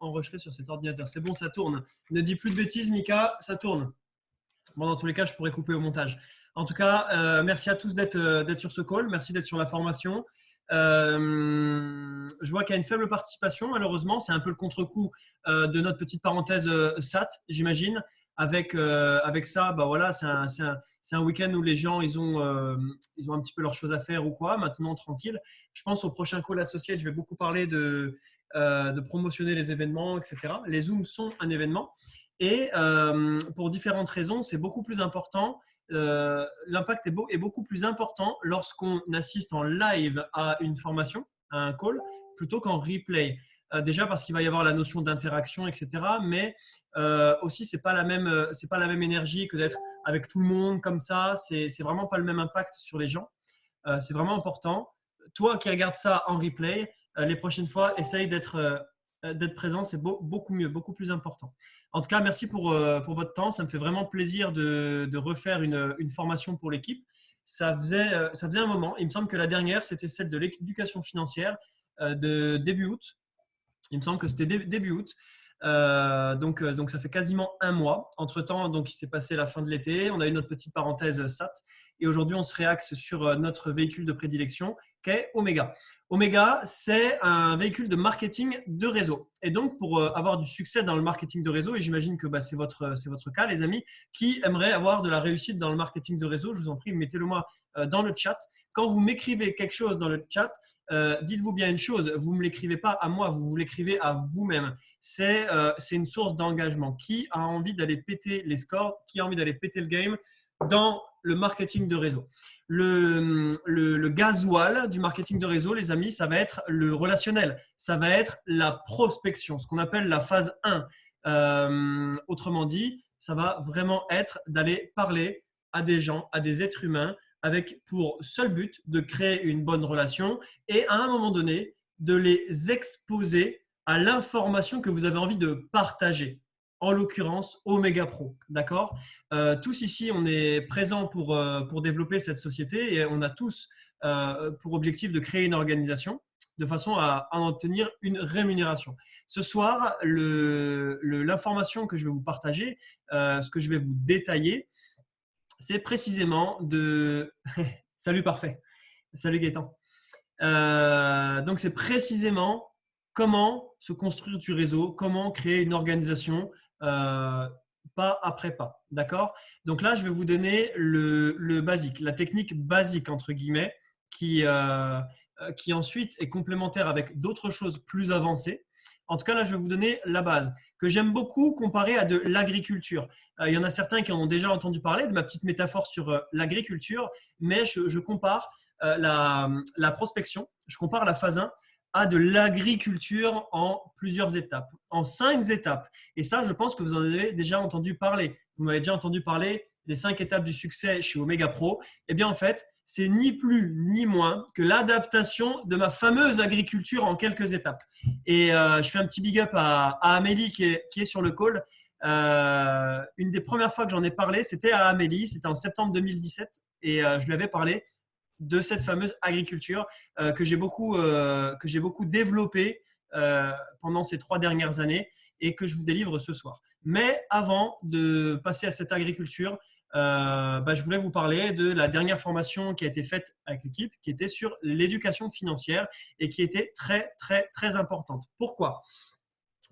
enregistré sur cet ordinateur. C'est bon, ça tourne. Ne dis plus de bêtises, Mika, ça tourne. Bon, dans tous les cas, je pourrais couper au montage. En tout cas, merci à tous d'être sur ce call. Merci d'être sur la formation. Je vois qu'il y a une faible participation, malheureusement. C'est un peu le contre-coup de notre petite parenthèse SAT, j'imagine. Avec ça, bah voilà, c'est un week-end où les gens ils ont un petit peu leurs choses à faire ou quoi. Maintenant, tranquille. Je pense au prochain call associé, je vais beaucoup parler de promotionner les événements, etc. Les Zooms sont un événement. Et pour différentes raisons, c'est beaucoup plus important. L'impact est beaucoup plus important lorsqu'on assiste en live à une formation, à un call, plutôt qu'en replay. Déjà parce qu'il va y avoir la notion d'interaction, etc. Mais aussi, c'est pas la même énergie que d'être avec tout le monde comme ça. C'est vraiment pas le même impact sur les gens. C'est vraiment important. Toi qui regardes ça en replay, les prochaines fois, essaye d'être présent, c'est beaucoup mieux, beaucoup plus important. En tout cas, merci pour votre temps. Ça me fait vraiment plaisir de refaire une formation pour l'équipe. Ça faisait un moment. Il me semble que la dernière, c'était celle de l'éducation financière de début août. Il me semble que c'était début août. Donc, ça fait quasiment un mois. Entre-temps, donc, il s'est passé la fin de l'été. On a eu notre petite parenthèse SAT. Et aujourd'hui, on se réaxe sur notre véhicule de prédilection qu'est Omega. Omega, c'est un véhicule de marketing de réseau. Et donc, pour avoir du succès dans le marketing de réseau, et j'imagine que c'est votre cas, les amis, qui aimeraient avoir de la réussite dans le marketing de réseau, je vous en prie, mettez-le moi dans le chat. Quand vous m'écrivez quelque chose dans le chat, dites-vous bien une chose, vous ne me l'écrivez pas à moi, vous l'écrivez à vous-même. C'est une source d'engagement. Qui a envie d'aller péter les scores? Qui a envie d'aller péter le game dans le marketing de réseau? Le gasoil du marketing de réseau, les amis, ça va être le relationnel. Ça va être la prospection, ce qu'on appelle la phase 1. Autrement dit, ça va vraiment être d'aller parler à des gens, à des êtres humains, avec pour seul but de créer une bonne relation et à un moment donné, de les exposer à l'information que vous avez envie de partager. En l'occurrence, Omega Pro. D'accord? Tous ici, on est présents pour développer cette société et on a tous pour objectif de créer une organisation de façon à en obtenir une rémunération. Ce soir, l'information que je vais vous partager, ce que je vais vous détailler, c'est précisément de… Salut, parfait. Salut Gaëtan. Donc, c'est précisément comment se construire du réseau, comment créer une organisation pas après pas. D'accord? Donc là, je vais vous donner le basique, la technique basique, entre guillemets, qui ensuite est complémentaire avec d'autres choses plus avancées. En tout cas, là, je vais vous donner la base que j'aime beaucoup comparer à de l'agriculture. Il y en a certains qui en ont déjà entendu parler de ma petite métaphore sur l'agriculture, mais je compare la prospection, je compare la phase 1 à de l'agriculture en plusieurs étapes, en 5 étapes. Et ça, je pense que vous en avez déjà entendu parler. Vous m'avez déjà entendu parler des 5 étapes du succès chez Omega Pro. Eh bien, en fait, c'est ni plus ni moins que l'adaptation de ma fameuse agriculture en quelques étapes. Et je fais un petit big up à Amélie qui est sur le call. Une des premières fois que j'en ai parlé, c'était à Amélie, c'était en septembre 2017 et je lui avais parlé de cette fameuse agriculture que j'ai beaucoup développée pendant ces 3 dernières années et que je vous délivre ce soir. Mais avant de passer à cette agriculture, je voulais vous parler de la dernière formation qui a été faite avec l'équipe, qui était sur l'éducation financière et qui était très, très, très importante. Pourquoi?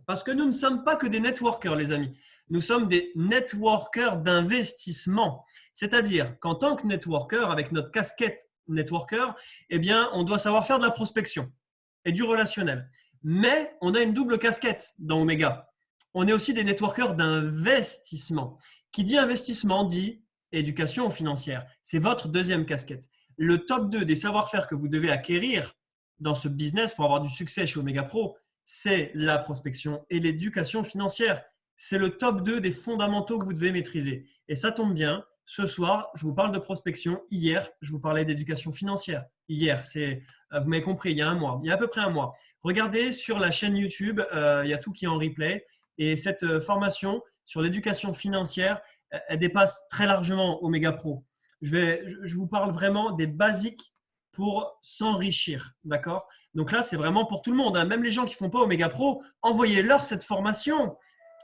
Parce que nous ne sommes pas que des networkers, les amis. Nous sommes des networkers d'investissement. C'est-à-dire qu'en tant que networker, avec notre casquette networker, eh bien, on doit savoir faire de la prospection et du relationnel. Mais on a une double casquette dans Omega. On est aussi des networkers d'investissement. Qui dit investissement dit éducation financière. C'est votre deuxième casquette. Le top 2 des savoir-faire que vous devez acquérir dans ce business pour avoir du succès chez Omega Pro, c'est la prospection et l'éducation financière. C'est le top 2 des fondamentaux que vous devez maîtriser. Et ça tombe bien, ce soir, je vous parle de prospection. Hier, je vous parlais d'éducation financière. Hier, vous m'avez compris, il y a à peu près un mois. Regardez sur la chaîne YouTube, il y a tout qui est en replay. Et cette formation sur l'éducation financière, elle dépasse très largement Omega Pro. Je vous parle vraiment des basiques pour s'enrichir. D'accord? Donc là, c'est vraiment pour tout le monde, hein. Même les gens qui ne font pas Omega Pro, envoyez-leur cette formation.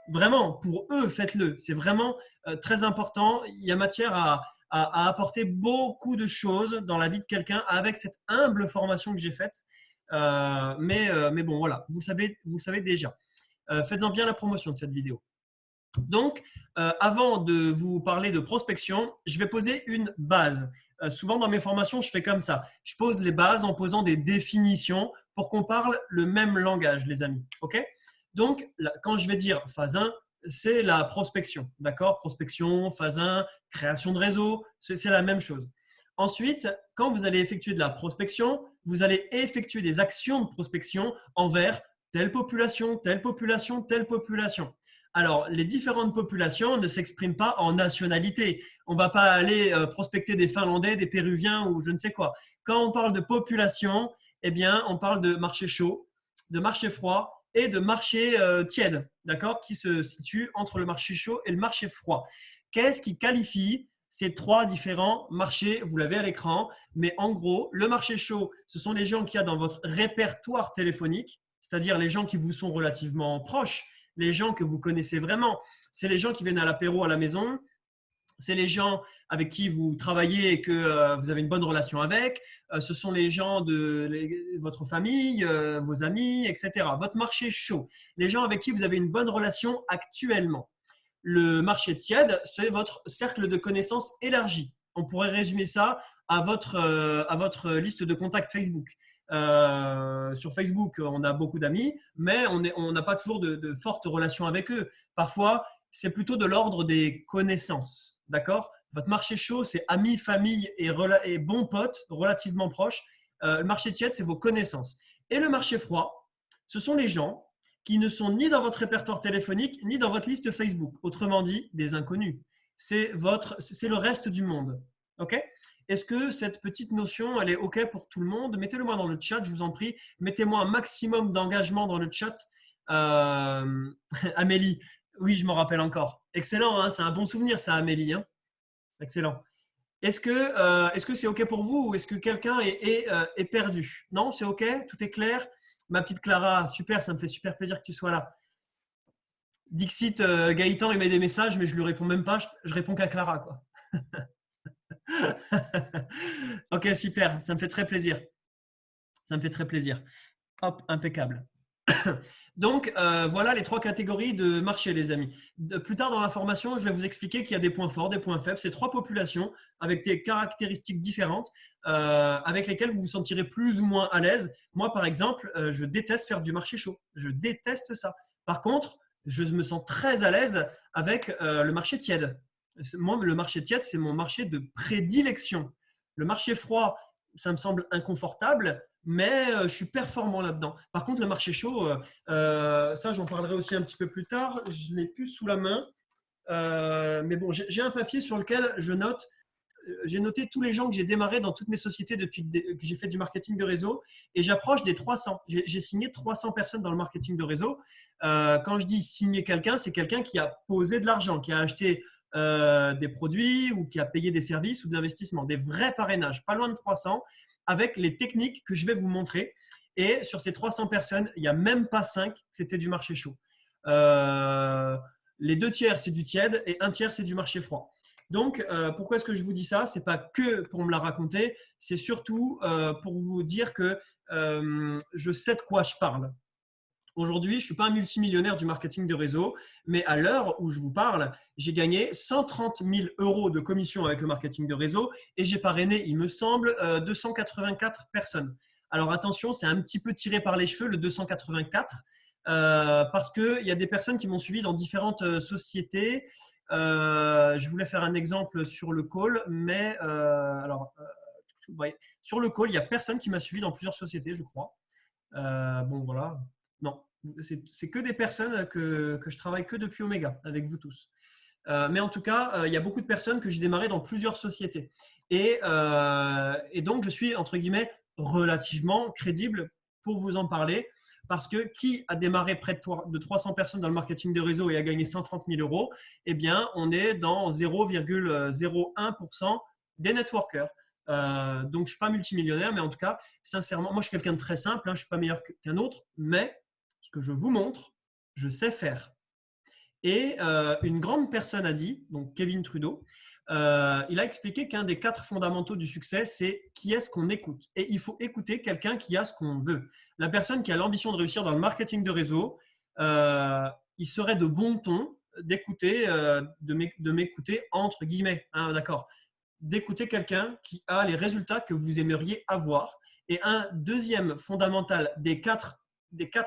Vraiment, pour eux, faites-le. C'est vraiment très important. Il y a matière à apporter beaucoup de choses dans la vie de quelqu'un avec cette humble formation que j'ai faite. Mais bon, voilà, vous le savez déjà. Faites-en bien la promotion de cette vidéo. Donc, avant de vous parler de prospection, je vais poser une base. Souvent dans mes formations, je fais comme ça. Je pose les bases en posant des définitions pour qu'on parle le même langage, les amis. OK? Donc, quand je vais dire phase 1, c'est la prospection. D'accord? Prospection, phase 1, création de réseau, c'est la même chose. Ensuite, quand vous allez effectuer de la prospection, vous allez effectuer des actions de prospection envers telle population, telle population, telle population. Alors, les différentes populations ne s'expriment pas en nationalité. On ne va pas aller prospecter des Finlandais, des Péruviens ou je ne sais quoi. Quand on parle de population, eh bien, on parle de marché chaud, de marché froid et de marché tiède, d'accord, qui se situe entre le marché chaud et le marché froid. Qu'est-ce qui qualifie ces trois différents marchés? Vous l'avez à l'écran, mais en gros, le marché chaud, ce sont les gens qu'il y a dans votre répertoire téléphonique, c'est-à-dire les gens qui vous sont relativement proches, les gens que vous connaissez vraiment. C'est les gens qui viennent à l'apéro à la maison. C'est les gens avec qui vous travaillez et que vous avez une bonne relation avec. Ce sont les gens de votre famille, vos amis, etc. Votre marché chaud. Les gens avec qui vous avez une bonne relation actuellement. Le marché tiède, c'est votre cercle de connaissances élargi. On pourrait résumer ça à votre liste de contacts Facebook. Sur Facebook, on a beaucoup d'amis, mais on n'a pas toujours de fortes relations avec eux. Parfois, c'est plutôt de l'ordre des connaissances. D'accord? Votre marché chaud, c'est amis, famille et bons potes relativement proches. Le marché tiède, c'est vos connaissances. Et le marché froid, ce sont les gens qui ne sont ni dans votre répertoire téléphonique, ni dans votre liste Facebook. Autrement dit, des inconnus. C'est le reste du monde. OK? Est-ce que cette petite notion, elle est OK pour tout le monde? Mettez-le moi dans le chat, je vous en prie. Mettez-moi un maximum d'engagement dans le chat. Amélie, oui, je m'en rappelle encore. Excellent, hein, c'est un bon souvenir ça, Amélie. Hein. Excellent. Est-ce que c'est OK pour vous ou est-ce que quelqu'un est perdu? Non, c'est OK? Tout est clair? Ma petite Clara, super, ça me fait super plaisir que tu sois là. Dixit, Gaëtan, il met des messages, mais je lui réponds même pas. Je réponds qu'à Clara, quoi. Ok, super, ça me fait très plaisir. Ça me fait très plaisir. Hop, impeccable. Donc, voilà les trois catégories de marché, les amis. Plus tard dans la formation, je vais vous expliquer qu'il y a des points forts, des points faibles. C'est trois populations avec des caractéristiques différentes avec lesquelles vous vous sentirez plus ou moins à l'aise. Moi, par exemple, je déteste faire du marché chaud. Je déteste ça. Par contre, je me sens très à l'aise avec le marché tiède. Moi, le marché tiède, c'est mon marché de prédilection. Le marché froid, ça me semble inconfortable, mais je suis performant là-dedans. Par contre, le marché chaud, ça, j'en parlerai aussi un petit peu plus tard. Je ne l'ai plus sous la main. Mais bon, j'ai un papier sur lequel j'ai noté tous les gens que j'ai démarré dans toutes mes sociétés depuis que j'ai fait du marketing de réseau et j'approche des 300. J'ai signé 300 personnes dans le marketing de réseau. Quand je dis signer quelqu'un, c'est quelqu'un qui a posé de l'argent, qui a acheté des produits ou qui a payé des services ou de l'investissement, des vrais parrainages, pas loin de 300, avec les techniques que je vais vous montrer. Et sur ces 300 personnes, il n'y a même pas 5, c'était du marché chaud. Les 2 tiers, c'est du tiède et 1 tiers, c'est du marché froid. Donc, pourquoi est-ce que je vous dis ça? Ce n'est pas que pour me la raconter, c'est surtout pour vous dire que je sais de quoi je parle. Aujourd'hui, je ne suis pas un multimillionnaire du marketing de réseau, mais à l'heure où je vous parle, j'ai gagné 130 000 € de commission avec le marketing de réseau et j'ai parrainé, il me semble, 284 personnes. Alors attention, c'est un petit peu tiré par les cheveux, le 284, parce qu'il y a des personnes qui m'ont suivi dans différentes sociétés. Je voulais faire un exemple sur le call, mais sur le call, il n'y a personne qui m'a suivi dans plusieurs sociétés, je crois. Bon, voilà. Non, c'est que des personnes que je travaille que depuis Omega, avec vous tous. Mais en tout cas, il y a beaucoup de personnes que j'ai démarré dans plusieurs sociétés. Et donc, je suis, entre guillemets, relativement crédible pour vous en parler. Parce que qui a démarré près de 300 personnes dans le marketing de réseau et a gagné 130 000 €? Eh bien, on est dans 0,01% des networkers. Donc, je ne suis pas multimillionnaire, mais en tout cas, sincèrement, moi, je suis quelqu'un de très simple. Hein, je ne suis pas meilleur qu'un autre, mais ce que je vous montre, je sais faire. Et une grande personne a dit, donc Kevin Trudeau, il a expliqué qu'un des 4 fondamentaux du succès, c'est qui est-ce qu'on écoute. Et il faut écouter quelqu'un qui a ce qu'on veut. La personne qui a l'ambition de réussir dans le marketing de réseau, il serait de bon ton d'écouter, de m'écouter entre guillemets, hein, d'accord, d'écouter quelqu'un qui a les résultats que vous aimeriez avoir. Et un deuxième fondamental des quatre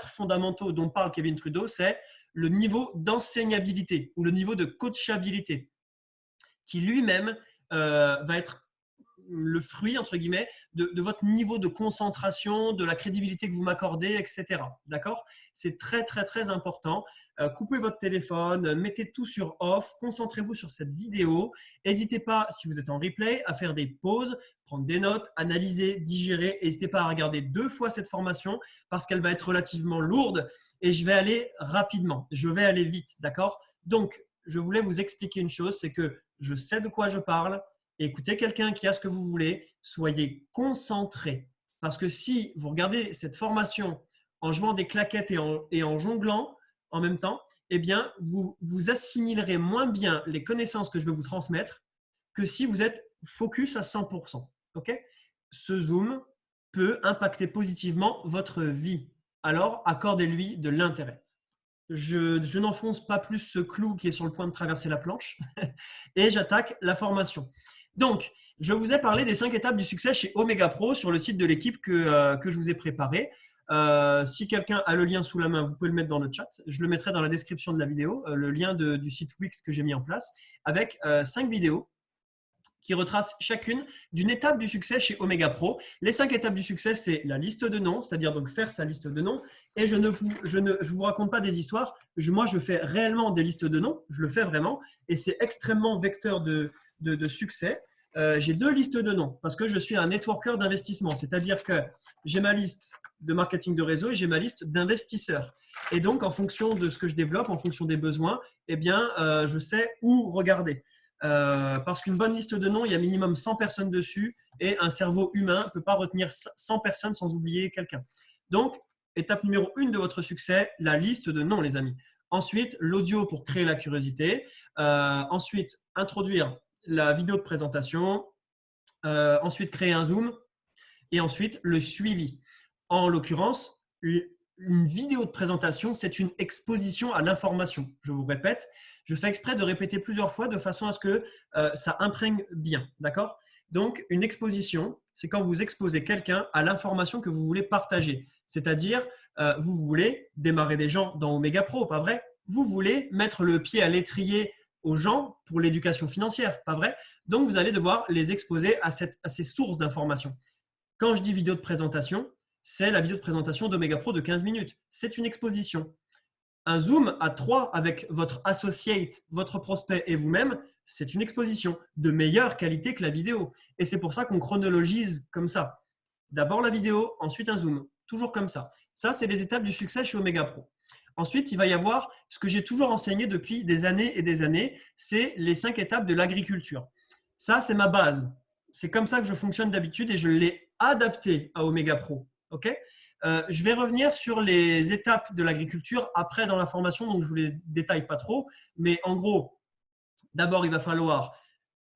fondamentaux dont parle Kevin Trudeau, c'est le niveau d'enseignabilité ou le niveau de coachabilité qui lui-même va être le fruit, entre guillemets, de votre niveau de concentration, de la crédibilité que vous m'accordez, etc. D'accord? C'est très, très, très important. Coupez votre téléphone, mettez tout sur off, concentrez-vous sur cette vidéo. N'hésitez pas, si vous êtes en replay, à faire des pauses, prendre des notes, analyser, digérer. N'hésitez pas à regarder 2 fois cette formation parce qu'elle va être relativement lourde et je vais aller rapidement. Je vais aller vite, d'accord? Donc, je voulais vous expliquer une chose, c'est que je sais de quoi je parle. Écoutez quelqu'un qui a ce que vous voulez, soyez concentré. Parce que si vous regardez cette formation en jouant des claquettes et en jonglant en même temps, eh bien, vous assimilerez moins bien les connaissances que je vais vous transmettre que si vous êtes focus à 100%. Okay? Ce Zoom peut impacter positivement votre vie. Alors, accordez-lui de l'intérêt. Je n'enfonce pas plus ce clou qui est sur le point de traverser la planche et j'attaque la formation. Donc, je vous ai parlé des 5 étapes du succès chez Omega Pro sur le site de l'équipe que je vous ai préparé. Si quelqu'un a le lien sous la main, vous pouvez le mettre dans le chat. Je le mettrai dans la description de la vidéo, le lien du site Wix que j'ai mis en place avec 5 vidéos qui retrace chacune d'une étape du succès chez Omega Pro. Les 5 étapes du succès, c'est la liste de noms, c'est-à-dire donc faire sa liste de noms. Et je vous raconte pas des histoires. Moi, je fais réellement des listes de noms. Je le fais vraiment. Et c'est extrêmement vecteur de succès. J'ai 2 listes de noms parce que je suis un networker d'investissement. C'est-à-dire que j'ai ma liste de marketing de réseau et j'ai ma liste d'investisseurs. Et donc, en fonction de ce que je développe, en fonction des besoins, eh bien, je sais où regarder. Parce qu'une bonne liste de noms, il y a minimum 100 personnes dessus et un cerveau humain ne peut pas retenir 100 personnes sans oublier quelqu'un. Donc, étape numéro 1 de votre succès, la liste de noms, les amis. Ensuite, l'audio pour créer la curiosité. Ensuite, introduire la vidéo de présentation. Ensuite, créer un Zoom. Et ensuite, le suivi. En l'occurrence, une vidéo de présentation, c'est une exposition à l'information. Je vous répète, je fais exprès de répéter plusieurs fois de façon à ce que ça imprègne bien. D'accord? Donc, une exposition, c'est quand vous exposez quelqu'un à l'information que vous voulez partager. C'est-à-dire, vous voulez démarrer des gens dans Omega Pro, pas vrai? Vous voulez mettre le pied à l'étrier aux gens pour l'éducation financière, pas vrai? Donc, vous allez devoir les exposer à ces sources d'informations. Quand je dis vidéo de présentation, c'est la vidéo de présentation d'Omega Pro de 15 minutes. C'est une exposition. Un Zoom à 3 avec votre associate, votre prospect et vous-même, c'est une exposition de meilleure qualité que la vidéo. Et c'est pour ça qu'on chronologise comme ça. D'abord la vidéo, ensuite un Zoom. Toujours comme ça. Ça, c'est les étapes du succès chez Omega Pro. Ensuite, il va y avoir ce que j'ai toujours enseigné depuis des années et des années, c'est les 5 étapes de l'agriculture. Ça, c'est ma base. C'est comme ça que je fonctionne d'habitude et je l'ai adapté à Omega Pro. Okay, je vais revenir sur les étapes de l'agriculture après dans la formation, donc je ne vous les détaille pas trop. Mais en gros, d'abord, il va falloir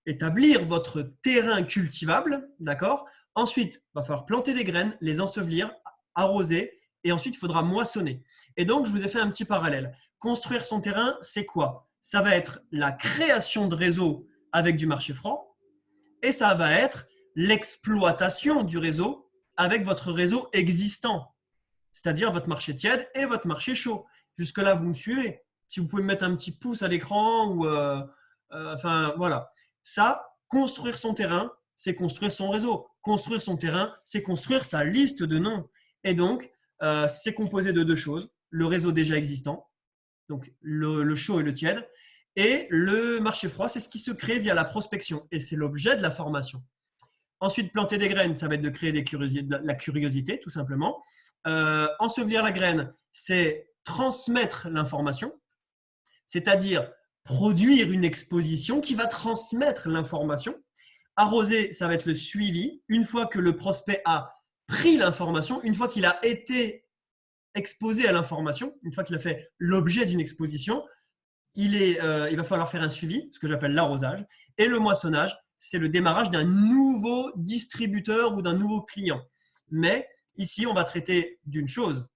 établir votre terrain cultivable. D'accord. Ensuite, il va falloir planter des graines, les ensevelir, arroser et ensuite, il faudra moissonner. Et donc, je vous ai fait un petit parallèle. Construire son terrain, c'est quoi? Ça va être la création de réseaux avec du marché franc et ça va être l'exploitation du réseau avec votre réseau existant, c'est-à-dire votre marché tiède et votre marché chaud. Jusque-là, vous me suivez. Si vous pouvez me mettre un petit pouce à l'écran ou enfin voilà. Ça, construire son terrain, c'est construire son réseau. Construire son terrain, c'est construire sa liste de noms. Et donc, c'est composé de 2 choses. Le réseau déjà existant, donc le chaud et le tiède, et le marché froid, c'est ce qui se crée via la prospection. Et c'est l'objet de la formation. Ensuite, planter des graines, ça va être de créer de la curiosité, tout simplement. Ensevelir la graine, c'est transmettre l'information, c'est-à-dire produire une exposition qui va transmettre l'information. Arroser, ça va être le suivi. Une fois que le prospect a pris l'information, une fois qu'il a été exposé à l'information, une fois qu'il a fait l'objet d'une exposition, il va falloir faire un suivi, ce que j'appelle l'arrosage. Et le moissonnage, c'est le démarrage d'un nouveau distributeur ou d'un nouveau client. Mais ici, on va traiter d'une chose.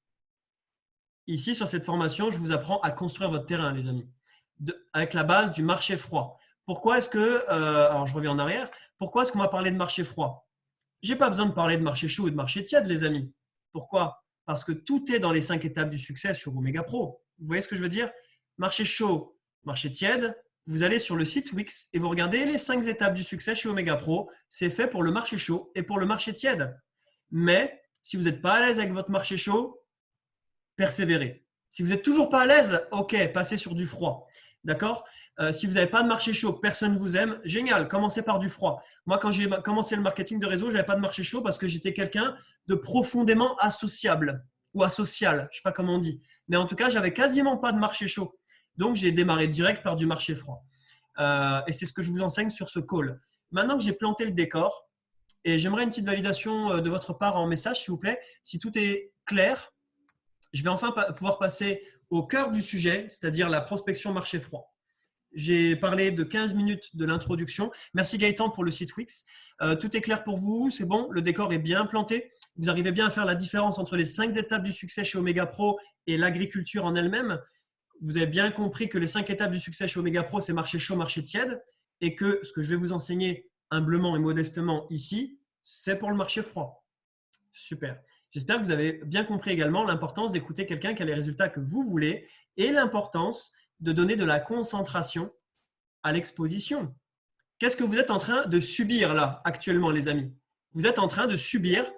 Ici, sur cette formation, je vous apprends à construire votre terrain, les amis, avec la base du marché froid. Pourquoi est-ce que, alors je reviens en arrière, pourquoi est-ce qu'on va parler de marché froid? Je n'ai pas besoin de parler de marché chaud et de marché tiède, les amis. Pourquoi? Parce que tout est dans les 5 étapes du succès sur Omega Pro. Vous voyez ce que je veux dire? Marché chaud, marché tiède, vous allez sur le site Wix et vous regardez les 5 étapes du succès chez Omega Pro. C'est fait pour le marché chaud et pour le marché tiède. Mais si vous n'êtes pas à l'aise avec votre marché chaud, persévérez. Si vous n'êtes toujours pas à l'aise, ok, passez sur du froid. D'accord? Si vous n'avez pas de marché chaud, personne ne vous aime, génial, commencez par du froid. Moi, quand j'ai commencé le marketing de réseau, je n'avais pas de marché chaud parce que j'étais quelqu'un de profondément associable ou asocial, je ne sais pas comment on dit. Mais en tout cas, j'avais quasiment pas de marché chaud. Donc, j'ai démarré direct par du marché froid. Et c'est ce que je vous enseigne sur ce call. Maintenant que j'ai planté le décor, et j'aimerais une petite validation de votre part en message, s'il vous plaît. Si tout est clair, je vais enfin pouvoir passer au cœur du sujet, c'est-à-dire la prospection marché froid. J'ai parlé de 15 minutes de l'introduction. Merci Gaëtan pour le site Wix. Tout est clair pour vous, c'est bon, le décor est bien planté. Vous arrivez bien à faire la différence entre les 5 étapes du succès chez Omega Pro et l'agriculture en elle-même. Vous avez bien compris que les 5 étapes du succès chez Omega Pro, c'est marché chaud, marché tiède. Et que ce que je vais vous enseigner humblement et modestement ici, c'est pour le marché froid. Super. J'espère que vous avez bien compris également l'importance d'écouter quelqu'un qui a les résultats que vous voulez et l'importance de donner de la concentration à l'exposition. Qu'est-ce que vous êtes en train de subir là actuellement, les amis? Vous êtes en train de subir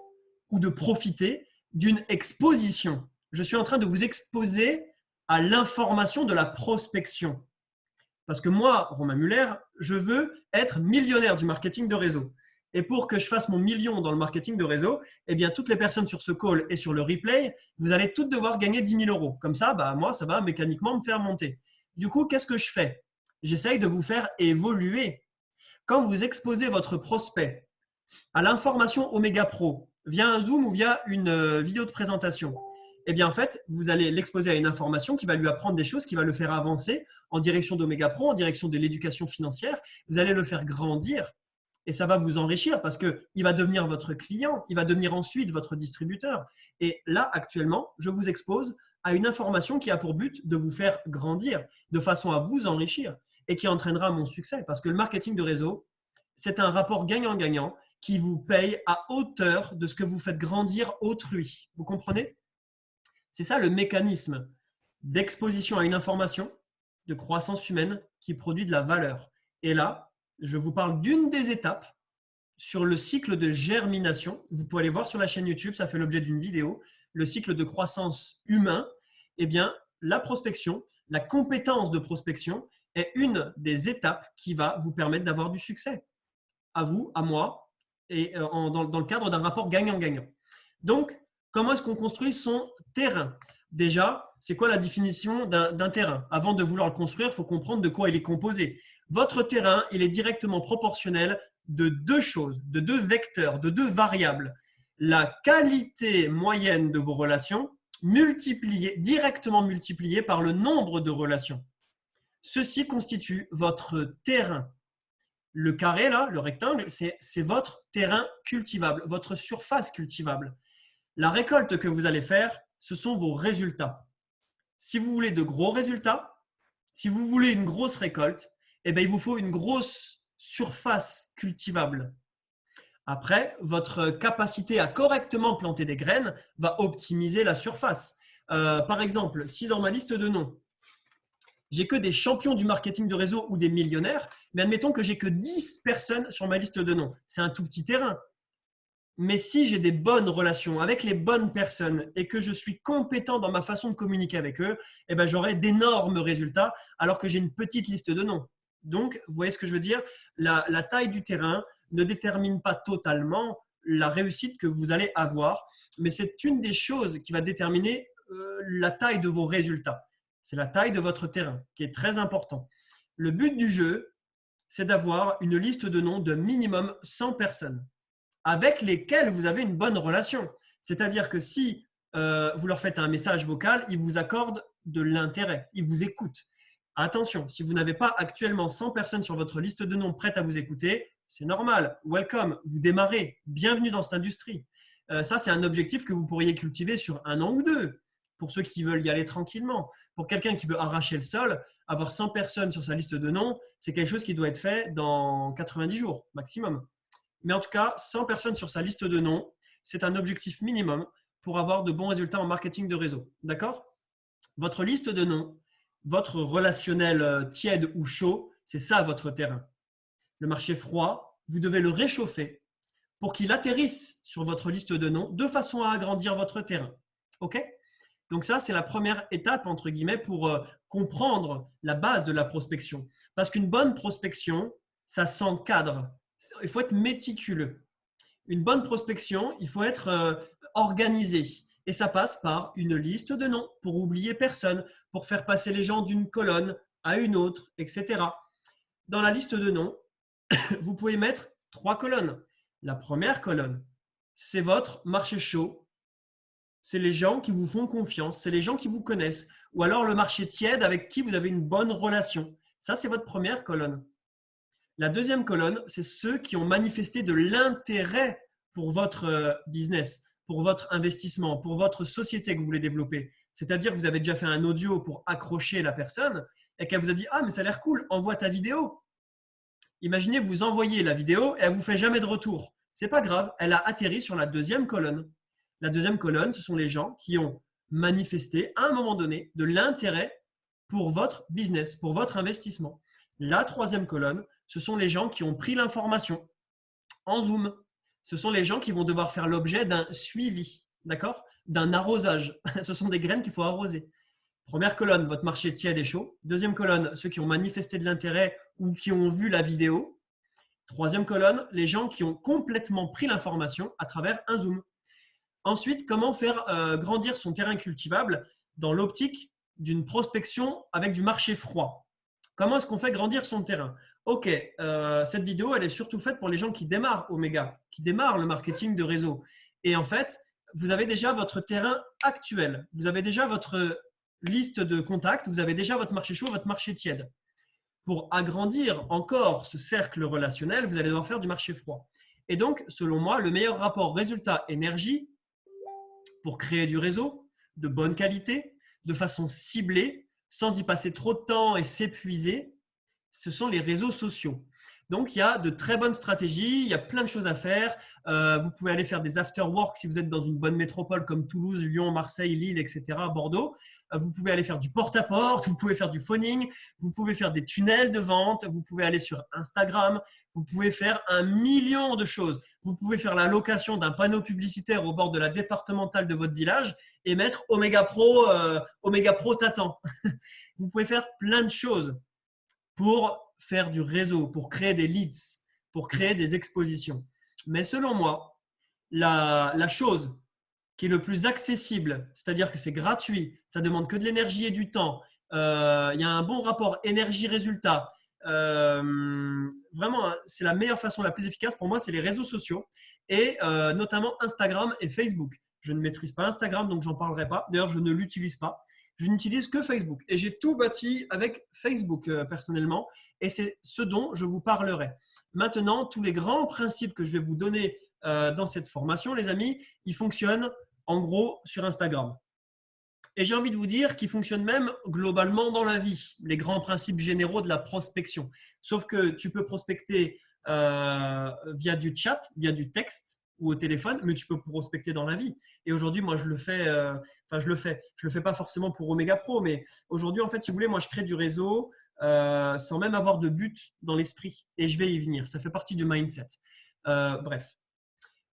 ou de profiter d'une exposition. Je suis en train de vous exposer à l'information de la prospection. Parce que moi, Romain Muller, je veux être millionnaire du marketing de réseau. Et pour que je fasse mon million dans le marketing de réseau, eh bien, toutes les personnes sur ce call et sur le replay, vous allez toutes devoir gagner 10 000 euros. Comme ça, moi, ça va mécaniquement me faire monter. Du coup, qu'est-ce que je fais? J'essaye de vous faire évoluer. Quand vous exposez votre prospect à l'information Omega Pro via un Zoom ou via une vidéo de présentation, eh bien, en fait, vous allez l'exposer à une information qui va lui apprendre des choses, qui va le faire avancer en direction d'Omega Pro, en direction de l'éducation financière. Vous allez le faire grandir. Et ça va vous enrichir parce qu'il va devenir votre client, il va devenir ensuite votre distributeur. Et là, actuellement, je vous expose à une information qui a pour but de vous faire grandir de façon à vous enrichir et qui entraînera mon succès. Parce que le marketing de réseau, c'est un rapport gagnant-gagnant qui vous paye à hauteur de ce que vous faites grandir autrui. Vous comprenez? C'est ça le mécanisme d'exposition à une information, de croissance humaine qui produit de la valeur. Et là, je vous parle d'une des étapes sur le cycle de germination. Vous pouvez aller voir sur la chaîne YouTube, ça fait l'objet d'une vidéo. Le cycle de croissance humain, eh bien, la prospection, la compétence de prospection est une des étapes qui va vous permettre d'avoir du succès. À vous, à moi, et dans le cadre d'un rapport gagnant-gagnant. Donc, comment est-ce qu'on construit son terrain? Déjà, c'est quoi la définition d'un terrain? Avant de vouloir le construire, il faut comprendre de quoi il est composé. Votre terrain, il est directement proportionnel de deux choses, de deux vecteurs, de deux variables. La qualité moyenne de vos relations directement multipliée par le nombre de relations. Ceci constitue votre terrain. Le carré, là, le rectangle, c'est votre terrain cultivable, votre surface cultivable. La récolte que vous allez faire, ce sont vos résultats. Si vous voulez de gros résultats, si vous voulez une grosse récolte, eh bien, il vous faut une grosse surface cultivable. Après, votre capacité à correctement planter des graines va optimiser la surface. Par exemple, si dans ma liste de noms, j'ai que des champions du marketing de réseau ou des millionnaires, mais admettons que j'ai que 10 personnes sur ma liste de noms. C'est un tout petit terrain. Mais si j'ai des bonnes relations avec les bonnes personnes et que je suis compétent dans ma façon de communiquer avec eux, eh ben, j'aurai d'énormes résultats alors que j'ai une petite liste de noms. Donc, vous voyez ce que je veux dire? La taille du terrain ne détermine pas totalement la réussite que vous allez avoir, mais c'est une des choses qui va déterminer la taille de vos résultats. C'est la taille de votre terrain qui est très important. Le but du jeu, c'est d'avoir une liste de noms de minimum 100 personnes avec lesquelles vous avez une bonne relation. C'est-à-dire que si vous leur faites un message vocal, ils vous accordent de l'intérêt, ils vous écoutent. Attention, si vous n'avez pas actuellement 100 personnes sur votre liste de noms prêtes à vous écouter, c'est normal, welcome, vous démarrez, bienvenue dans cette industrie. Ça, c'est un objectif que vous pourriez cultiver sur 1 an ou 2, pour ceux qui veulent y aller tranquillement. Pour quelqu'un qui veut arracher le sol, avoir 100 personnes sur sa liste de noms, c'est quelque chose qui doit être fait dans 90 jours maximum. Mais en tout cas, 100 personnes sur sa liste de noms, c'est un objectif minimum pour avoir de bons résultats en marketing de réseau. D'accord? Votre liste de noms, votre relationnel tiède ou chaud, c'est ça votre terrain. Le marché froid, vous devez le réchauffer pour qu'il atterrisse sur votre liste de noms de façon à agrandir votre terrain. OK? Donc ça, c'est la première étape, entre guillemets, pour comprendre la base de la prospection. Parce qu'une bonne prospection, ça s'encadre. Il faut être méticuleux. Une bonne prospection, il faut être organisé. Et ça passe par une liste de noms pour oublier personne, pour faire passer les gens d'une colonne à une autre, etc. Dans la liste de noms, vous pouvez mettre 3 colonnes. La première colonne, c'est votre marché chaud. C'est les gens qui vous font confiance, c'est les gens qui vous connaissent. Ou alors le marché tiède avec qui vous avez une bonne relation. Ça, c'est votre première colonne. La deuxième colonne, c'est ceux qui ont manifesté de l'intérêt pour votre business, pour votre investissement, pour votre société que vous voulez développer. C'est-à-dire que vous avez déjà fait un audio pour accrocher la personne et qu'elle vous a dit « Ah, mais ça a l'air cool, envoie ta vidéo ». Imaginez, vous envoyez la vidéo et elle ne vous fait jamais de retour. Ce n'est pas grave, elle a atterri sur la deuxième colonne. La deuxième colonne, ce sont les gens qui ont manifesté à un moment donné de l'intérêt pour votre business, pour votre investissement. La troisième colonne, ce sont les gens qui ont pris l'information en Zoom. Ce sont les gens qui vont devoir faire l'objet d'un suivi, d'accord, d'un arrosage. Ce sont des graines qu'il faut arroser. Première colonne, votre marché tiède et chaud. Deuxième colonne, ceux qui ont manifesté de l'intérêt ou qui ont vu la vidéo. Troisième colonne, les gens qui ont complètement pris l'information à travers un Zoom. Ensuite, comment faire grandir son terrain cultivable dans l'optique d'une prospection avec du marché froid? Comment est-ce qu'on fait grandir son terrain? Ok, cette vidéo, elle est surtout faite pour les gens qui démarrent Omega, qui démarrent le marketing de réseau. Et en fait, vous avez déjà votre terrain actuel. Vous avez déjà votre liste de contacts, vous avez déjà votre marché chaud, votre marché tiède. Pour agrandir encore ce cercle relationnel, vous allez devoir faire du marché froid. Et donc, selon moi, le meilleur rapport résultat-énergie pour créer du réseau de bonne qualité, de façon ciblée, sans y passer trop de temps et s'épuiser, ce sont les réseaux sociaux. Donc, il y a de très bonnes stratégies, il y a plein de choses à faire. Vous pouvez aller faire des after-work si vous êtes dans une bonne métropole comme Toulouse, Lyon, Marseille, Lille, etc., Bordeaux. Vous pouvez aller faire du porte-à-porte, vous pouvez faire du phoning, vous pouvez faire des tunnels de vente, vous pouvez aller sur Instagram, vous pouvez faire 1 million de choses. Vous pouvez faire la location d'un panneau publicitaire au bord de la départementale de votre village et mettre Omega Pro t'attend. Vous pouvez faire plein de choses pour faire du réseau, pour créer des leads, pour créer des expositions. Mais selon moi, la chose qui est le plus accessible, c'est-à-dire que c'est gratuit, ça demande que de l'énergie et du temps, il y a un bon rapport énergie-résultat, vraiment, c'est la meilleure façon, la plus efficace pour moi, c'est les réseaux sociaux et notamment Instagram et Facebook. Je ne maîtrise pas Instagram, donc j'en parlerai pas. D'ailleurs, je ne l'utilise pas. Je n'utilise que Facebook et j'ai tout bâti avec Facebook personnellement et c'est ce dont je vous parlerai. Maintenant, tous les grands principes que je vais vous donner dans cette formation, les amis, ils fonctionnent en gros sur Instagram. Et j'ai envie de vous dire qu'ils fonctionnent même globalement dans la vie, les grands principes généraux de la prospection. Sauf que tu peux prospecter via du chat, via du texte ou au téléphone, mais tu peux prospecter dans la vie. Et aujourd'hui, moi, je le fais, je le fais pas forcément pour Omega Pro, mais aujourd'hui, en fait, si vous voulez, moi, je crée du réseau sans même avoir de but dans l'esprit. Et je vais y venir. Ça fait partie du mindset. Bref,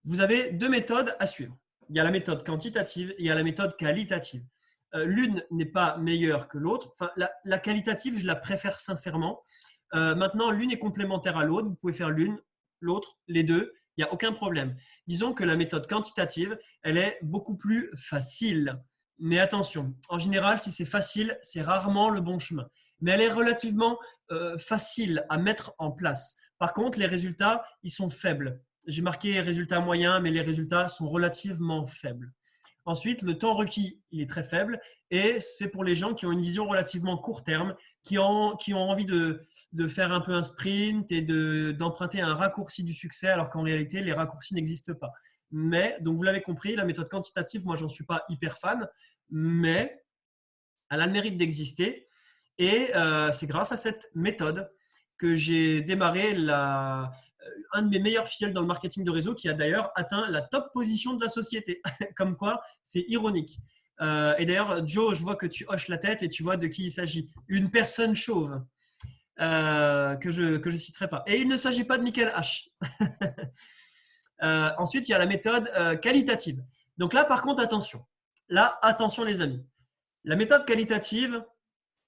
vous avez 2 méthodes à suivre. Il y a la méthode quantitative et il y a la méthode qualitative. L'une n'est pas meilleure que l'autre. Enfin, la qualitative, je la préfère sincèrement. Maintenant, l'une est complémentaire à l'autre. Vous pouvez faire l'une, l'autre, les deux. Il n'y a aucun problème. Disons que la méthode quantitative, elle est beaucoup plus facile. Mais attention, en général, si c'est facile, c'est rarement le bon chemin. Mais elle est relativement facile à mettre en place. Par contre, les résultats, ils sont faibles. J'ai marqué résultats moyens, mais les résultats sont relativement faibles. Ensuite, le temps requis, il est très faible et c'est pour les gens qui ont une vision relativement court terme, qui ont envie de faire un peu un sprint et d'emprunter un raccourci du succès alors qu'en réalité, les raccourcis n'existent pas. Mais, donc vous l'avez compris, la méthode quantitative, moi, j'en suis pas hyper fan, mais elle a le mérite d'exister et c'est grâce à cette méthode que j'ai démarré un de mes meilleurs filleuls dans le marketing de réseau qui a d'ailleurs atteint la top position de la société. Comme quoi, c'est ironique. Et d'ailleurs, Joe, je vois que tu hoches la tête et tu vois de qui il s'agit. Une personne chauve que je citerai pas. Et il ne s'agit pas de Michael H. Ensuite, il y a la méthode qualitative. Donc là, par contre, attention. Là, attention les amis. La méthode qualitative,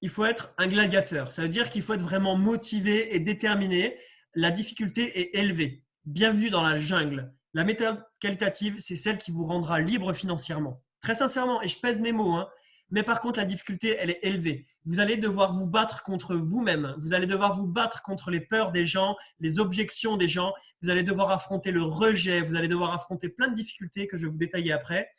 il faut être un gladiateur. Ça veut dire qu'il faut être vraiment motivé et déterminé. La difficulté est élevée. Bienvenue dans la jungle. La méthode qualitative, c'est celle qui vous rendra libre financièrement. Très sincèrement, et je pèse mes mots, hein, mais par contre, la difficulté, elle est élevée. Vous allez devoir vous battre contre vous-même. Vous allez devoir vous battre contre les peurs des gens, les objections des gens. Vous allez devoir affronter le rejet. Vous allez devoir affronter plein de difficultés que je vais vous détailler après.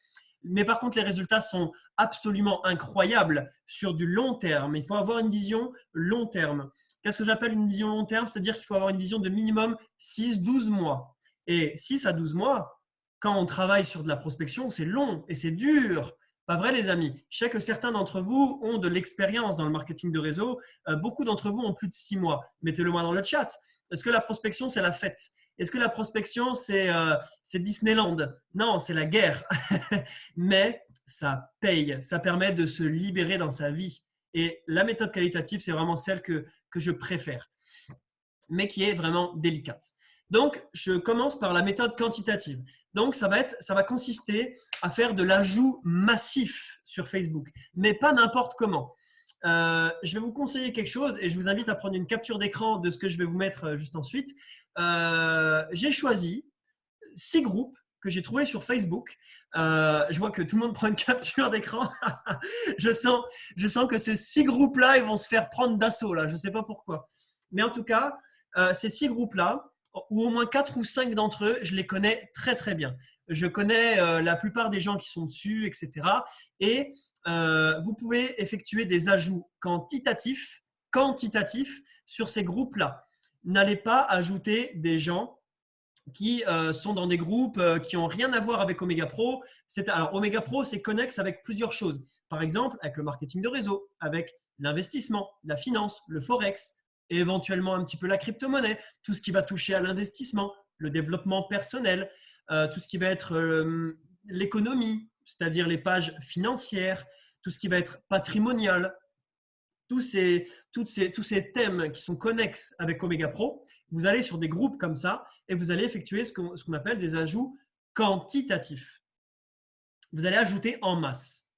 Mais par contre, les résultats sont absolument incroyables sur du long terme. Il faut avoir une vision long terme. Qu'est-ce que j'appelle une vision long terme? C'est-à-dire qu'il faut avoir une vision de minimum 6-12 mois. Et 6 à 12 mois, quand on travaille sur de la prospection, c'est long et c'est dur. Pas vrai, les amis? Je sais que certains d'entre vous ont de l'expérience dans le marketing de réseau. Beaucoup d'entre vous ont plus de 6 mois. Mettez-le moi dans le chat. Est-ce que la prospection, c'est la fête? Est-ce que la prospection, c'est Disneyland? Non, c'est la guerre. Mais ça paye. Ça permet de se libérer dans sa vie. Et la méthode qualitative, c'est vraiment celle que je préfère, mais qui est vraiment délicate. Donc, je commence par la méthode quantitative. Donc, ça va consister à faire de l'ajout massif sur Facebook, mais pas n'importe comment. Je vais vous conseiller quelque chose et je vous invite à prendre une capture d'écran de ce que je vais vous mettre juste ensuite. J'ai choisi 6 groupes que j'ai trouvés sur Facebook. Je vois que tout le monde prend une capture d'écran. je sens que ces 6 groupes-là, ils vont se faire prendre d'assaut. Je ne sais pas pourquoi. Mais en tout cas, ces 6 groupes-là, ou au moins 4 ou 5 d'entre eux, je les connais très très bien. Je connais la plupart des gens qui sont dessus, etc. Et vous pouvez effectuer des ajouts quantitatifs sur ces groupes-là. N'allez pas ajouter des gens qui sont dans des groupes qui n'ont rien à voir avec Omega Pro. Alors, Omega Pro, c'est connexe avec plusieurs choses. Par exemple, avec le marketing de réseau, avec l'investissement, la finance, le forex, et éventuellement un petit peu la crypto-monnaie, tout ce qui va toucher à l'investissement, le développement personnel, tout ce qui va être l'économie, c'est-à-dire les pages financières, tout ce qui va être patrimonial, tous ces thèmes qui sont connexes avec Omega Pro, vous allez sur des groupes comme ça et vous allez effectuer ce qu'on appelle des ajouts quantitatifs. Vous allez ajouter en masse.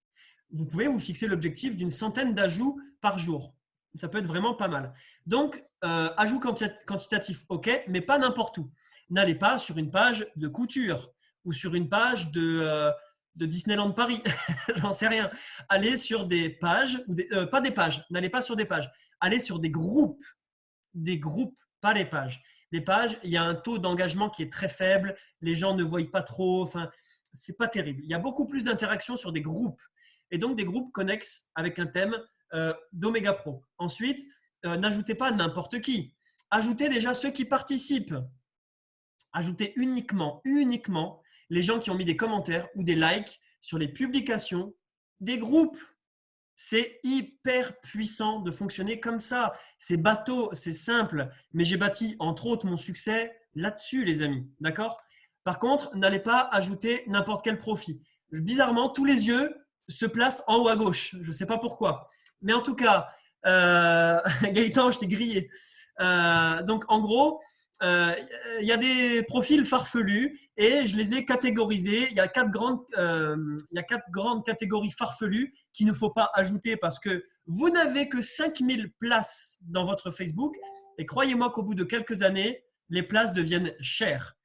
Vous pouvez vous fixer l'objectif d'une centaine d'ajouts par jour. Ça peut être vraiment pas mal. Donc, ajout quantitatif, ok, mais pas n'importe où. N'allez pas sur une page de couture ou sur une page de Disneyland Paris, j'en sais rien. Allez sur des pages, pas des pages, n'allez pas sur des pages. Allez sur des groupes, pas les pages. Les pages, il y a un taux d'engagement qui est très faible, les gens ne voient pas trop, enfin, c'est pas terrible. Il y a beaucoup plus d'interactions sur des groupes et donc des groupes connexes avec un thème d'Omega Pro. Ensuite, n'ajoutez pas n'importe qui. Ajoutez déjà ceux qui participent. Ajoutez uniquement les gens qui ont mis des commentaires ou des likes sur les publications des groupes. C'est hyper puissant de fonctionner comme ça. C'est bateau, c'est simple, mais j'ai bâti entre autres mon succès là-dessus, les amis. D'accord? Par contre, n'allez pas ajouter n'importe quel profil. Bizarrement, tous les yeux se placent en haut à gauche. Je ne sais pas pourquoi. Mais en tout cas, Gaëtan, je t'ai grillé. Donc, en gros, il y a des profils farfelus et je les ai catégorisés. Il y a quatre grandes catégories farfelues qu'il ne faut pas ajouter parce que vous n'avez que 5000 places dans votre Facebook et croyez-moi qu'au bout de quelques années, les places deviennent chères.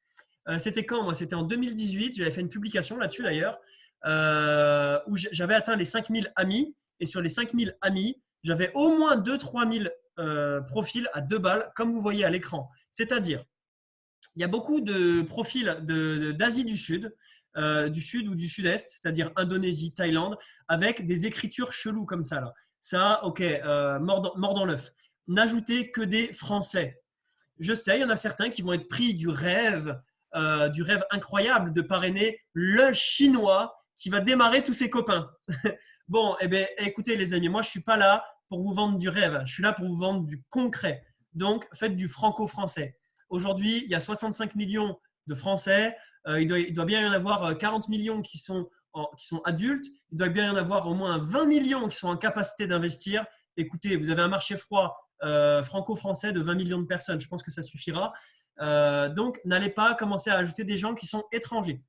C'était quand? Moi, c'était en 2018. J'avais fait une publication là-dessus d'ailleurs. où j'avais atteint les 5000 amis. Et sur les 5000 amis, j'avais au moins 2-3 000 profils à 2 balles, comme vous voyez à l'écran. C'est-à-dire, il y a beaucoup de profils d'Asie du Sud ou du Sud-Est, c'est-à-dire Indonésie, Thaïlande, avec des écritures cheloues comme ça. Là. Ça, ok, mort dans l'œuf. N'ajoutez que des Français. Je sais, il y en a certains qui vont être pris du rêve incroyable de parrainer le Chinois qui va démarrer tous ses copains. Bon, eh bien, écoutez les amis, moi je ne suis pas là pour vous vendre du rêve, je suis là pour vous vendre du concret. Donc, faites du franco-français. Aujourd'hui, il y a 65 millions de Français. Il doit bien y en avoir 40 millions qui sont adultes. Il doit bien y en avoir au moins 20 millions qui sont en capacité d'investir. Écoutez, vous avez un marché froid franco-français de 20 millions de personnes. Je pense que ça suffira. Donc, n'allez pas commencer à ajouter des gens qui sont étrangers.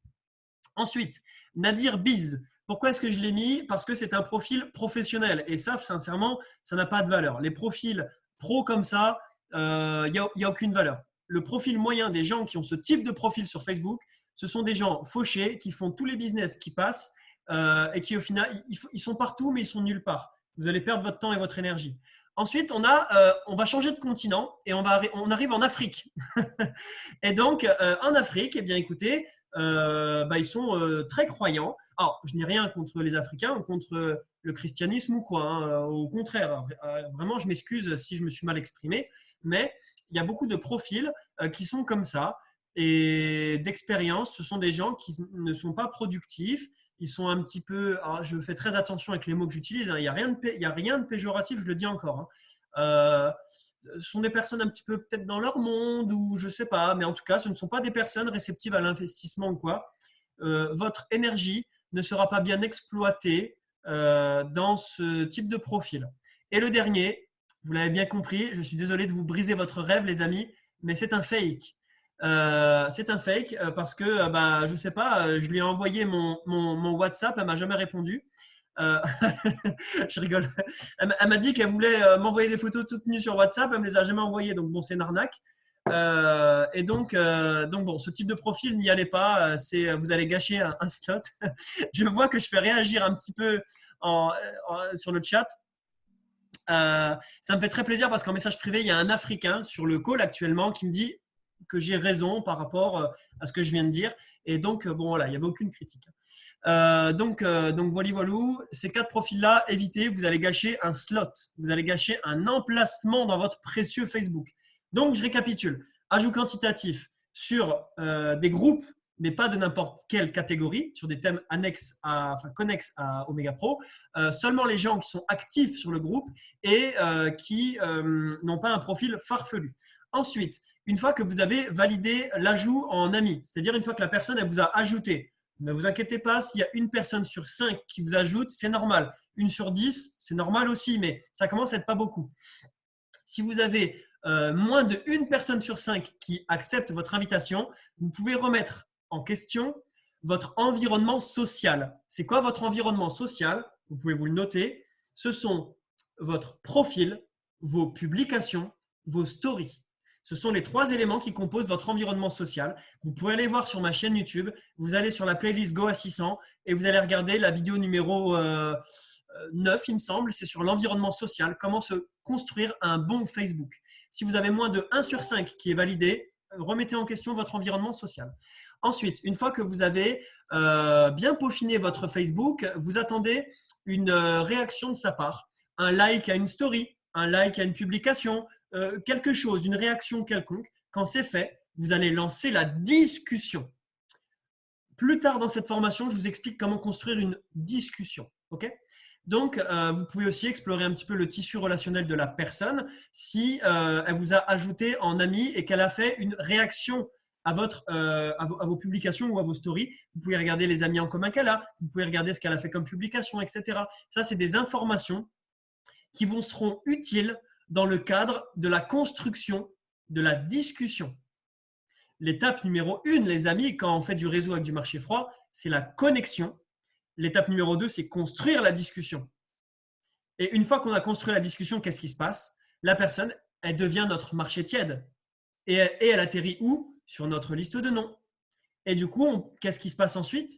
Ensuite, Nadir Biz. Pourquoi est-ce que je l'ai mis? Parce que c'est un profil professionnel. Et ça, sincèrement, ça n'a pas de valeur. Les profils pro comme ça, il n'y a aucune valeur. Le profil moyen des gens qui ont ce type de profil sur Facebook, ce sont des gens fauchés qui font tous les business qui passent et qui, au final, ils sont partout, mais ils sont nulle part. Vous allez perdre votre temps et votre énergie. Ensuite, on va changer de continent et on arrive en Afrique. Et donc, en Afrique, eh bien, écoutez, ils sont très croyants. Alors, je n'ai rien contre les Africains ou contre le christianisme ou quoi. Hein, au contraire, vraiment, je m'excuse si je me suis mal exprimé. Mais il y a beaucoup de profils qui sont comme ça. Et d'expérience, ce sont des gens qui ne sont pas productifs. Ils sont un petit peu… Alors, je fais très attention avec les mots que j'utilise. Hein, il n'y a rien de péjoratif, je le dis encore. Hein. Ce sont des personnes un petit peu peut-être dans leur monde ou je ne sais pas. Mais en tout cas, ce ne sont pas des personnes réceptives à l'investissement ou quoi. Votre énergie ne sera pas bien exploitée dans ce type de profil. Et le dernier, vous l'avez bien compris, je suis désolé de vous briser votre rêve, les amis, mais c'est un fake. C'est un fake parce que je ne sais pas, je lui ai envoyé mon WhatsApp, elle ne m'a jamais répondu. Je rigole. Elle m'a dit qu'elle voulait m'envoyer des photos toutes nues sur WhatsApp, elle ne me les a jamais envoyées, donc bon, c'est une arnaque. Et donc bon, ce type de profil, n'y allez pas, vous allez gâcher un slot. Je vois que je fais réagir un petit peu sur le chat. Ça me fait très plaisir parce qu'en message privé, il y a un Africain sur le call actuellement qui me dit que j'ai raison par rapport à ce que je viens de dire. Et donc, bon, voilà, il n'y avait aucune critique. Donc voilà, ces 4 profils-là, évitez, vous allez gâcher un slot, vous allez gâcher un emplacement dans votre précieux Facebook. Donc, je récapitule. Ajout quantitatif sur des groupes, mais pas de n'importe quelle catégorie, sur des thèmes connexes à Omega Pro. Seulement les gens qui sont actifs sur le groupe et qui n'ont pas un profil farfelu. Ensuite, une fois que vous avez validé l'ajout en ami, c'est-à-dire une fois que la personne elle vous a ajouté, ne vous inquiétez pas, s'il y a une personne sur 5 qui vous ajoute, c'est normal. Une sur 10, c'est normal aussi, mais ça commence à être pas beaucoup. Si vous avez moins de une personne sur 5 qui accepte votre invitation, vous pouvez remettre en question votre environnement social. C'est quoi votre environnement social? Vous pouvez vous le noter. Ce sont votre profil, vos publications, vos stories. Ce sont les 3 éléments qui composent votre environnement social. Vous pouvez aller voir sur ma chaîne YouTube. Vous allez sur la playlist Go à 600 et vous allez regarder la vidéo numéro 9, il me semble. C'est sur l'environnement social, comment se construire un bon Facebook. Si vous avez moins de 1 sur 5 qui est validé, remettez en question votre environnement social. Ensuite, une fois que vous avez bien peaufiné votre Facebook, vous attendez une réaction de sa part, un like à une story, un like à une publication, quelque chose, une réaction quelconque. Quand c'est fait, vous allez lancer la discussion. Plus tard dans cette formation, je vous explique comment construire une discussion. Okay? Donc, vous pouvez aussi explorer un petit peu le tissu relationnel de la personne si elle vous a ajouté en ami et qu'elle a fait une réaction à vos publications ou à vos stories. Vous pouvez regarder les amis en commun qu'elle a, vous pouvez regarder ce qu'elle a fait comme publication, etc. Ça, c'est des informations qui vous seront utiles dans le cadre de la construction, de la discussion. L'étape numéro 1, les amis, quand on fait du réseau avec du marché froid, c'est la connexion. L'étape numéro 2, c'est construire la discussion. Et une fois qu'on a construit la discussion, qu'est-ce qui se passe? La personne, elle devient notre marché tiède. Et elle atterrit où? Sur notre liste de noms. Et du coup, qu'est-ce qui se passe ensuite?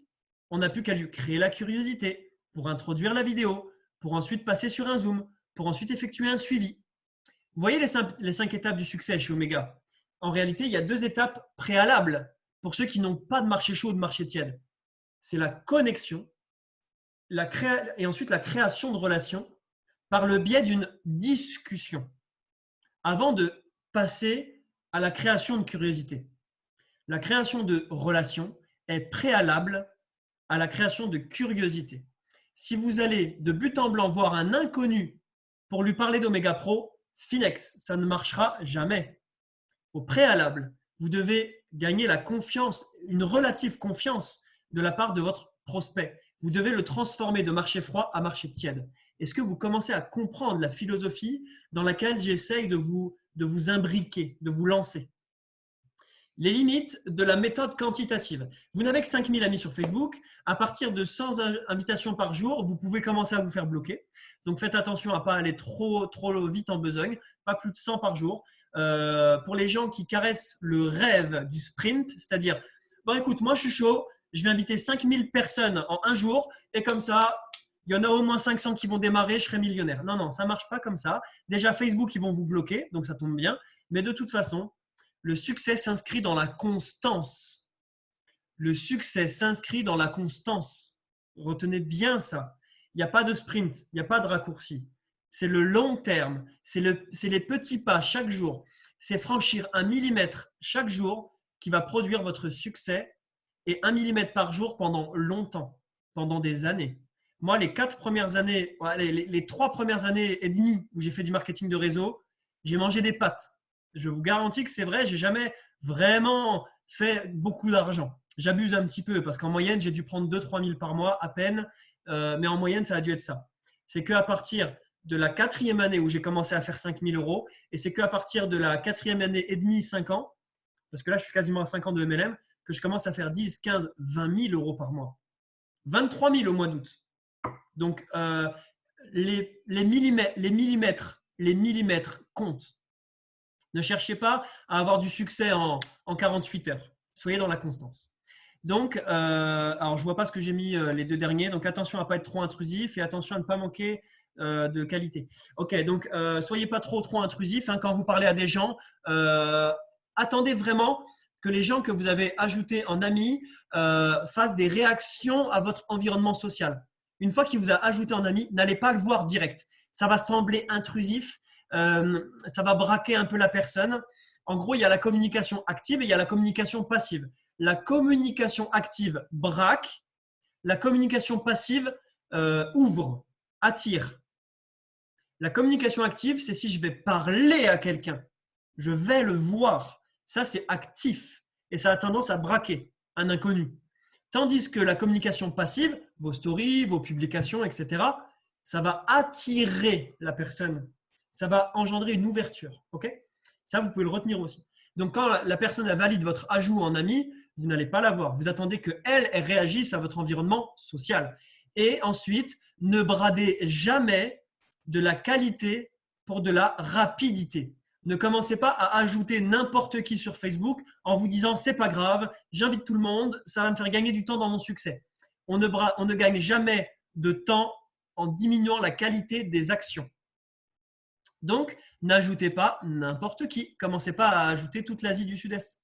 On n'a plus qu'à lui créer la curiosité pour introduire la vidéo, pour ensuite passer sur un Zoom, pour ensuite effectuer un suivi. Vous voyez les 5 étapes du succès chez Omega. En réalité, il y a 2 étapes préalables pour ceux qui n'ont pas de marché chaud ou de marché tiède. C'est la connexion et ensuite la création de relations par le biais d'une discussion avant de passer à la création de curiosité. La création de relations est préalable à la création de curiosité. Si vous allez de but en blanc voir un inconnu pour lui parler d'Omega Pro, Finex, ça ne marchera jamais. Au préalable, vous devez gagner la confiance, une relative confiance de la part de votre prospect. Vous devez le transformer de marché froid à marché tiède. Est-ce que vous commencez à comprendre la philosophie dans laquelle j'essaye de vous imbriquer, de vous lancer? Les limites de la méthode quantitative. Vous n'avez que 5000 amis sur Facebook. À partir de 100 invitations par jour, vous pouvez commencer à vous faire bloquer. Donc, faites attention à ne pas aller trop vite en besogne. Pas plus de 100 par jour. Pour les gens qui caressent le rêve du sprint, c'est-à-dire, bon, écoute, moi, je suis chaud. Je vais inviter 5000 personnes en un jour. Et comme ça, il y en a au moins 500 qui vont démarrer. Je serai millionnaire. Non, non, ça ne marche pas comme ça. Déjà, Facebook, ils vont vous bloquer. Donc, ça tombe bien. Mais de toute façon, le succès s'inscrit dans la constance. Le succès s'inscrit dans la constance. Retenez bien ça. Il n'y a pas de sprint, il n'y a pas de raccourci. C'est le long terme. C'est les petits pas chaque jour. C'est franchir 1 millimètre chaque jour qui va produire votre succès et 1 millimètre par jour pendant longtemps, pendant des années. Moi, les 3 premières années et demie où j'ai fait du marketing de réseau, j'ai mangé des pâtes. Je vous garantis que c'est vrai, j'ai jamais vraiment fait beaucoup d'argent. J'abuse un petit peu parce qu'en moyenne, j'ai dû prendre 2-3 000 par mois à peine, mais en moyenne, ça a dû être ça. C'est qu'à partir de la 4e année où j'ai commencé à faire 5 000 euros et c'est qu'à partir de la 4e année et demie, 5 ans, parce que là, je suis quasiment à 5 ans de MLM, que je commence à faire 10, 15, 20 000 euros par mois. 23 000 au mois d'août. Donc, les millimètres comptent. Ne cherchez pas à avoir du succès en 48 heures. Soyez dans la constance. Donc, alors je ne vois pas ce que j'ai mis les 2 derniers. Donc, attention à ne pas être trop intrusif et attention à ne pas manquer de qualité. Ok, donc soyez pas trop intrusif quand vous parlez à des gens. Attendez vraiment que les gens que vous avez ajoutés en amis fassent des réactions à votre environnement social. Une fois qu'il vous a ajouté en ami, n'allez pas le voir direct. Ça va sembler intrusif. Ça va braquer un peu la personne. En gros, il y a la communication active et il y a la communication passive. La communication active braque, la communication passive ouvre, attire. La communication active, c'est si je vais parler à quelqu'un, je vais le voir. Ça, c'est actif et ça a tendance à braquer un inconnu. Tandis que la communication passive, vos stories, vos publications, etc., ça va attirer la personne. Ça va engendrer une ouverture. Okay, ça, vous pouvez le retenir aussi. Donc, quand la personne valide votre ajout en ami, vous n'allez pas la voir. Vous attendez qu'elle réagisse à votre environnement social. Et ensuite, ne bradez jamais de la qualité pour de la rapidité. Ne commencez pas à ajouter n'importe qui sur Facebook en vous disant « c'est pas grave, j'invite tout le monde, ça va me faire gagner du temps dans mon succès ». On ne gagne jamais de temps en diminuant la qualité des actions. Donc, n'ajoutez pas n'importe qui. Commencez pas à ajouter toute l'Asie du Sud-Est.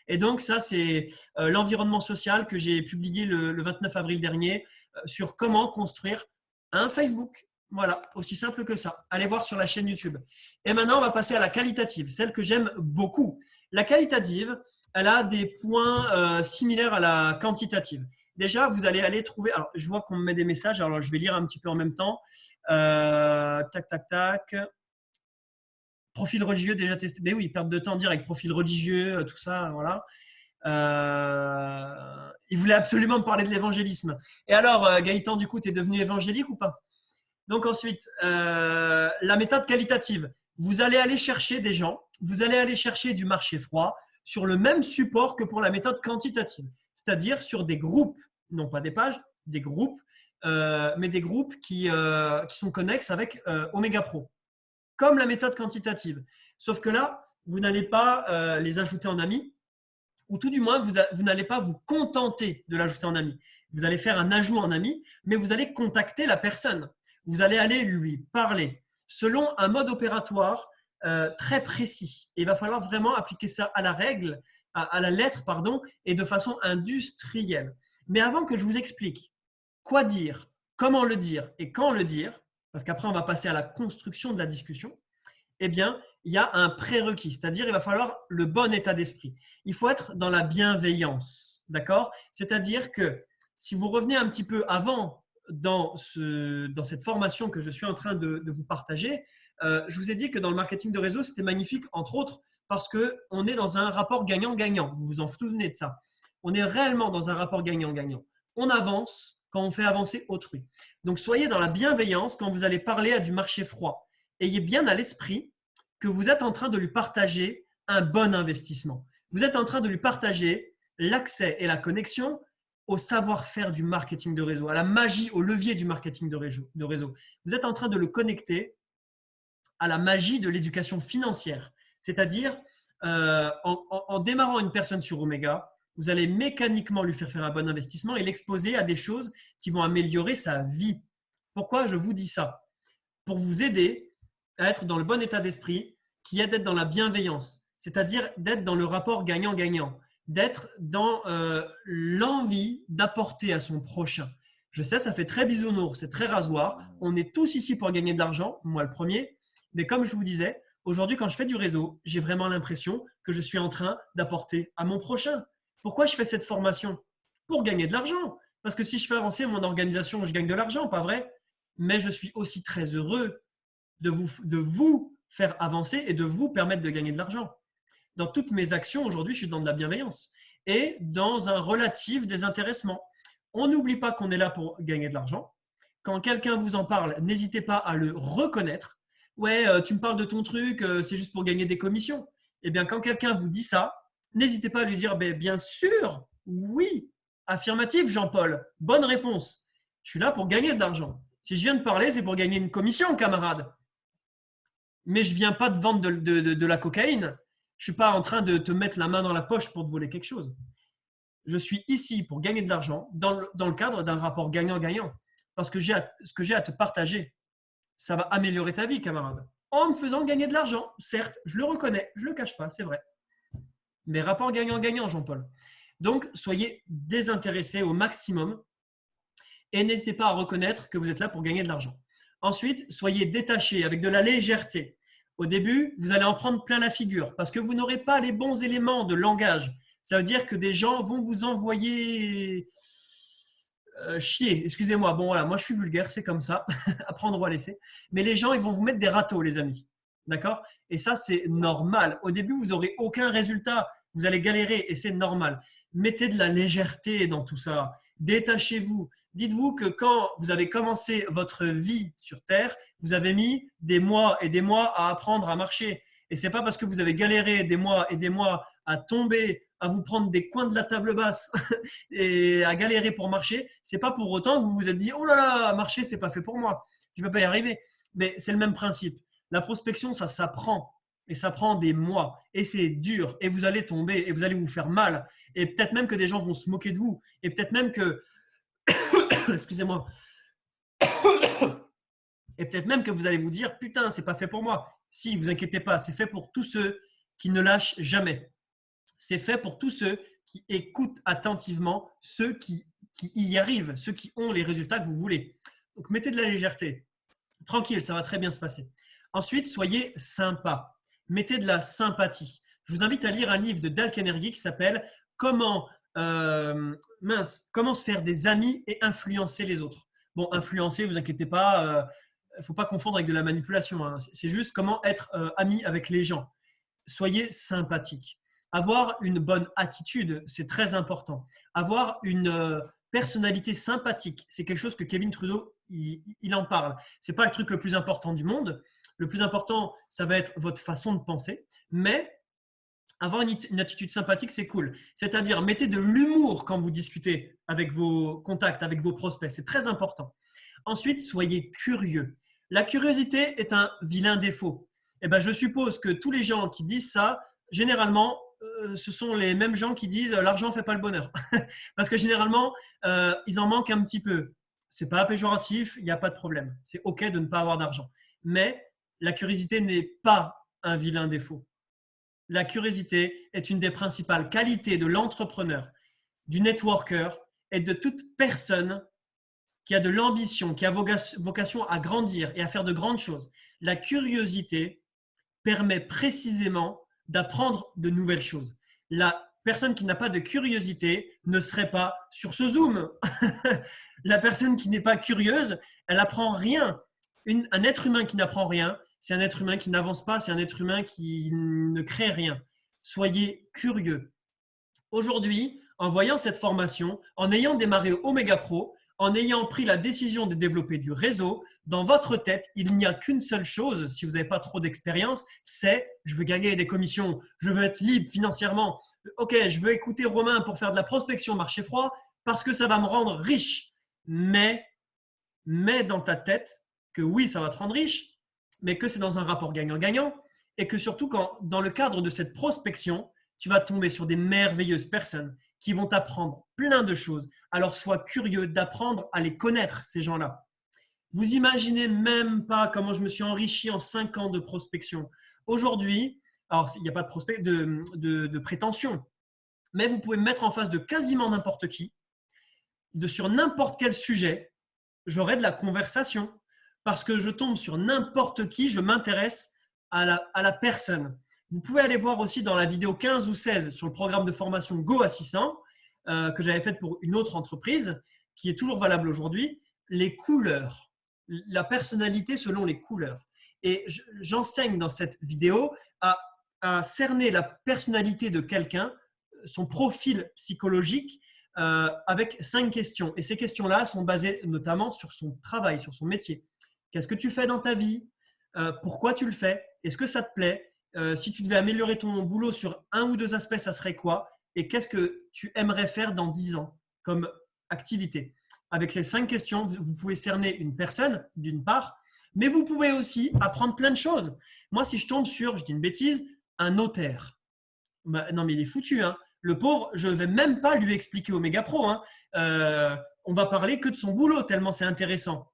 Et donc, ça, c'est l'environnement social que j'ai publié le 29 avril dernier sur comment construire un Facebook. Voilà, aussi simple que ça. Allez voir sur la chaîne YouTube. Et maintenant, on va passer à la qualitative, celle que j'aime beaucoup. La qualitative, elle a des points similaires à la quantitative. Déjà, vous allez aller trouver… Alors, je vois qu'on me met des messages, alors je vais lire un petit peu en même temps. Tac. Profil religieux déjà testé. Mais oui, perte de temps direct. Profil religieux, tout ça, voilà. Il voulait absolument me parler de l'évangélisme. Et alors, Gaëtan, du coup, tu es devenu évangélique ou pas? Donc ensuite, la méthode qualitative. Vous allez aller chercher des gens, vous allez aller chercher du marché froid sur le même support que pour la méthode quantitative. C'est-à-dire sur des groupes, non pas des pages, des groupes, mais des groupes qui sont connexes avec Omega Pro. Comme la méthode quantitative. Sauf que là, vous n'allez pas les ajouter en amis, ou tout du moins, vous n'allez pas vous contenter de l'ajouter en ami. Vous allez faire un ajout en ami, mais vous allez contacter la personne. Vous allez aller lui parler selon un mode opératoire très précis. Et il va falloir vraiment appliquer ça à la règle, à la lettre, pardon, et de façon industrielle. Mais avant que je vous explique quoi dire, comment le dire et quand le dire, parce qu'après on va passer à la construction de la discussion, eh bien, il y a un prérequis, c'est-à-dire il va falloir le bon état d'esprit. Il faut être dans la bienveillance, d'accord? C'est-à-dire que si vous revenez un petit peu avant dans cette formation que je suis en train de vous partager, je vous ai dit que dans le marketing de réseau, c'était magnifique, entre autres, parce qu'on est dans un rapport gagnant-gagnant. Vous vous en souvenez de ça. On est réellement dans un rapport gagnant-gagnant. On avance quand on fait avancer autrui. Donc, soyez dans la bienveillance quand vous allez parler à du marché froid. Ayez bien à l'esprit que vous êtes en train de lui partager un bon investissement. Vous êtes en train de lui partager l'accès et la connexion au savoir-faire du marketing de réseau, à la magie, au levier du marketing de réseau. Vous êtes en train de le connecter à la magie de l'éducation financière. C'est-à-dire, en démarrant une personne sur Omega, vous allez mécaniquement lui faire un bon investissement et l'exposer à des choses qui vont améliorer sa vie. Pourquoi je vous dis ça? Pour vous aider à être dans le bon état d'esprit, qui est d'être dans la bienveillance, c'est-à-dire d'être dans le rapport gagnant-gagnant, d'être dans l'envie d'apporter à son prochain. Je sais, ça fait très bisounours, c'est très rasoir. On est tous ici pour gagner de l'argent, moi le premier. Mais comme je vous disais, aujourd'hui, quand je fais du réseau, j'ai vraiment l'impression que je suis en train d'apporter à mon prochain. Pourquoi je fais cette formation? Pour gagner de l'argent. Parce que si je fais avancer mon organisation, je gagne de l'argent, pas vrai? Mais je suis aussi très heureux de vous faire avancer et de vous permettre de gagner de l'argent. Dans toutes mes actions, aujourd'hui, je suis dans de la bienveillance et dans un relatif désintéressement. On n'oublie pas qu'on est là pour gagner de l'argent. Quand quelqu'un vous en parle, n'hésitez pas à le reconnaître. Ouais, tu me parles de ton truc, c'est juste pour gagner des commissions. Eh bien, quand quelqu'un vous dit ça, n'hésitez pas à lui dire, bien sûr, oui, affirmatif, Jean-Paul, bonne réponse. Je suis là pour gagner de l'argent. Si je viens de parler, c'est pour gagner une commission, camarade. Mais je ne viens pas de vendre de la cocaïne. Je ne suis pas en train de te mettre la main dans la poche pour te voler quelque chose. Je suis ici pour gagner de l'argent dans le cadre d'un rapport gagnant-gagnant. Parce que ce que j'ai à te partager, ça va améliorer ta vie, camarade. En me faisant gagner de l'argent, certes, je le reconnais, je ne le cache pas, c'est vrai. Mais rapport gagnant-gagnant, Jean-Paul. Donc, soyez désintéressés au maximum et n'hésitez pas à reconnaître que vous êtes là pour gagner de l'argent. Ensuite, soyez détachés avec de la légèreté. Au début, vous allez en prendre plein la figure parce que vous n'aurez pas les bons éléments de langage. Ça veut dire que des gens vont vous envoyer chier. Excusez-moi, bon voilà, moi je suis vulgaire, c'est comme ça, apprendre ou à laisser. Mais les gens, ils vont vous mettre des râteaux, les amis. D'accord? Et ça, c'est normal. Au début, vous n'aurez aucun résultat. Vous allez galérer et c'est normal. Mettez de la légèreté dans tout ça. Détachez-vous. Dites-vous que quand vous avez commencé votre vie sur Terre, vous avez mis des mois et des mois à apprendre à marcher. Et ce n'est pas parce que vous avez galéré des mois et des mois à tomber, à vous prendre des coins de la table basse et à galérer pour marcher, ce n'est pas pour autant que vous vous êtes dit « Oh là là, marcher, ce n'est pas fait pour moi. Je ne vais pas y arriver. » Mais c'est le même principe. La prospection, ça s'apprend. Et ça prend des mois. Et c'est dur. Et vous allez tomber. Et vous allez vous faire mal. Et peut-être même que des gens vont se moquer de vous. Et peut-être même que… Excusez-moi. Et peut-être même que vous allez vous dire « Putain, c'est pas fait pour moi. » Si, vous inquiétez pas, c'est fait pour tous ceux qui ne lâchent jamais. C'est fait pour tous ceux qui écoutent attentivement, ceux qui y arrivent, ceux qui ont les résultats que vous voulez. Donc, mettez de la légèreté. Tranquille, ça va très bien se passer. Ensuite, soyez sympa. Mettez de la sympathie. Je vous invite à lire un livre de Dale Carnegie qui s'appelle comment se faire des amis et influencer les autres. Bon, influencer, vous inquiétez pas, il ne faut pas confondre avec de la manipulation. Hein. C'est juste comment être ami avec les gens. Soyez sympathique. Avoir une bonne attitude, c'est très important. Avoir une personnalité sympathique, c'est quelque chose que Kevin Trudeau, il en parle. Ce n'est pas le truc le plus important du monde. Le plus important, ça va être votre façon de penser. Mais avoir une attitude sympathique, c'est cool. C'est-à-dire, mettez de l'humour quand vous discutez avec vos contacts, avec vos prospects. C'est très important. Ensuite, soyez curieux. La curiosité est un vilain défaut. Eh ben, je suppose que tous les gens qui disent ça, généralement, ce sont les mêmes gens qui disent l'argent ne fait pas le bonheur. Parce que généralement, ils en manquent un petit peu. Ce n'est pas péjoratif, il n'y a pas de problème. C'est OK de ne pas avoir d'argent. Mais la curiosité n'est pas un vilain défaut. La curiosité est une des principales qualités de l'entrepreneur, du networker et de toute personne qui a de l'ambition, qui a vocation à grandir et à faire de grandes choses. La curiosité permet précisément d'apprendre de nouvelles choses. La personne qui n'a pas de curiosité ne serait pas sur ce Zoom. La personne qui n'est pas curieuse, elle n'apprend rien. Un être humain qui n'apprend rien, c'est un être humain qui n'avance pas, c'est un être humain qui ne crée rien. Soyez curieux. Aujourd'hui, en voyant cette formation, en ayant démarré Omega Pro, en ayant pris la décision de développer du réseau, dans votre tête, il n'y a qu'une seule chose, si vous n'avez pas trop d'expérience, c'est je veux gagner des commissions, je veux être libre financièrement. Ok, je veux écouter Romain pour faire de la prospection marché froid parce que ça va me rendre riche. Mais dans ta tête que oui, ça va te rendre riche, mais que c'est dans un rapport gagnant-gagnant et que surtout quand dans le cadre de cette prospection, tu vas tomber sur des merveilleuses personnes qui vont t'apprendre plein de choses. Alors sois curieux d'apprendre à les connaître, ces gens-là. Vous imaginez même pas comment je me suis enrichi en 5 ans de prospection. Aujourd'hui, alors il n'y a pas de prétention, mais vous pouvez me mettre en face de quasiment n'importe qui, sur n'importe quel sujet, j'aurai de la conversation parce que je tombe sur n'importe qui, je m'intéresse à la personne. Vous pouvez aller voir aussi dans la vidéo 15 ou 16 sur le programme de formation Go à 600 que j'avais fait pour une autre entreprise qui est toujours valable aujourd'hui, les couleurs, la personnalité selon les couleurs. Et j'enseigne dans cette vidéo à cerner la personnalité de quelqu'un, son profil psychologique avec 5 questions. Et ces questions-là sont basées notamment sur son travail, sur son métier. Qu'est-ce que tu fais dans ta vie? Pourquoi tu le fais? Est-ce que ça te plaît? Si tu devais améliorer ton boulot sur 1 ou 2 aspects, ça serait quoi? Et qu'est-ce que tu aimerais faire dans 10 ans comme activité? Avec ces 5 questions, vous pouvez cerner une personne, d'une part, mais vous pouvez aussi apprendre plein de choses. Moi, si je tombe sur, je dis une bêtise, un notaire, bah, non mais il est foutu, hein. Le pauvre, je ne vais même pas lui expliquer Omega Pro, hein. On va parler que de son boulot, tellement c'est intéressant.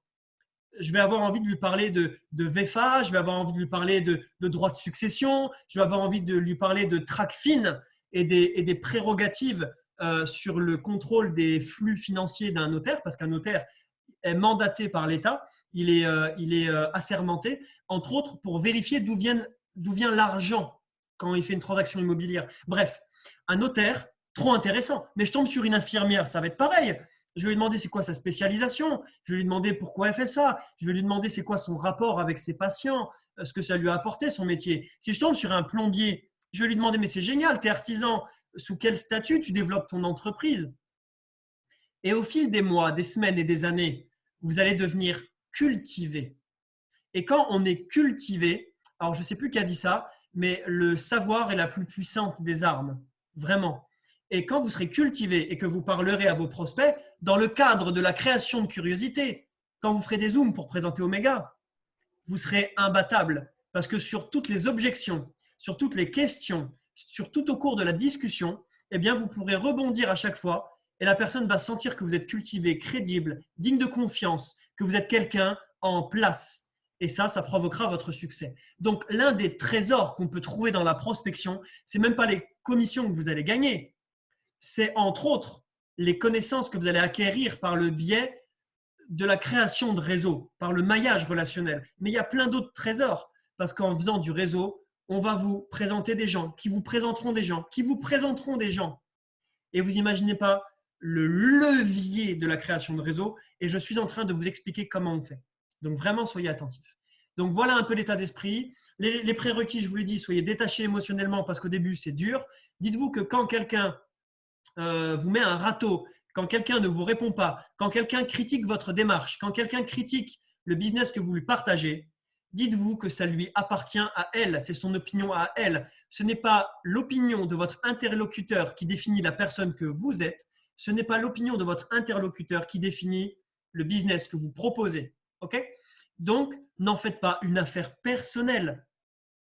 Je vais avoir envie de lui parler de VFA, je vais avoir envie de lui parler de droit de succession, je vais avoir envie de lui parler de TRACFIN et des prérogatives sur le contrôle des flux financiers d'un notaire, parce qu'un notaire est mandaté par l'État, il est assermenté, entre autres pour vérifier d'où vient l'argent quand il fait une transaction immobilière. Bref, un notaire, trop intéressant. Mais je tombe sur une infirmière, ça va être pareil. Je vais lui demander c'est quoi sa spécialisation, je vais lui demander pourquoi elle fait ça, je vais lui demander c'est quoi son rapport avec ses patients, ce que ça lui a apporté son métier. Si je tombe sur un plombier, je vais lui demander mais c'est génial, tu es artisan, sous quel statut tu développes ton entreprise? Et au fil des mois, des semaines et des années, vous allez devenir cultivé. Et quand on est cultivé, alors je ne sais plus qui a dit ça, mais le savoir est la plus puissante des armes, vraiment. Et quand vous serez cultivé et que vous parlerez à vos prospects, dans le cadre de la création de curiosité, quand vous ferez des zooms pour présenter Omega, vous serez imbattable. Parce que sur toutes les objections, sur toutes les questions, sur tout au cours de la discussion, eh bien, vous pourrez rebondir à chaque fois et la personne va sentir que vous êtes cultivé, crédible, digne de confiance, que vous êtes quelqu'un en place. Et ça provoquera votre succès. Donc, l'un des trésors qu'on peut trouver dans la prospection, ce n'est même pas les commissions que vous allez gagner. C'est entre autres les connaissances que vous allez acquérir par le biais de la création de réseaux, par le maillage relationnel. Mais il y a plein d'autres trésors parce qu'en faisant du réseau, on va vous présenter des gens, qui vous présenteront des gens, qui vous présenteront des gens. Et vous n'imaginez pas le levier de la création de réseau et je suis en train de vous expliquer comment on fait. Donc vraiment, soyez attentifs. Donc voilà un peu l'état d'esprit. Les prérequis, je vous l'ai dit, soyez détachés émotionnellement parce qu'au début, c'est dur. Dites-vous que quand quelqu'un vous met un râteau, quand quelqu'un ne vous répond pas, quand quelqu'un critique votre démarche, quand quelqu'un critique le business que vous lui partagez, dites-vous que ça lui appartient à elle, c'est son opinion à elle. Ce n'est pas l'opinion de votre interlocuteur qui définit la personne que vous êtes, ce n'est pas l'opinion de votre interlocuteur qui définit le business que vous proposez. Okay? Donc, n'en faites pas une affaire personnelle.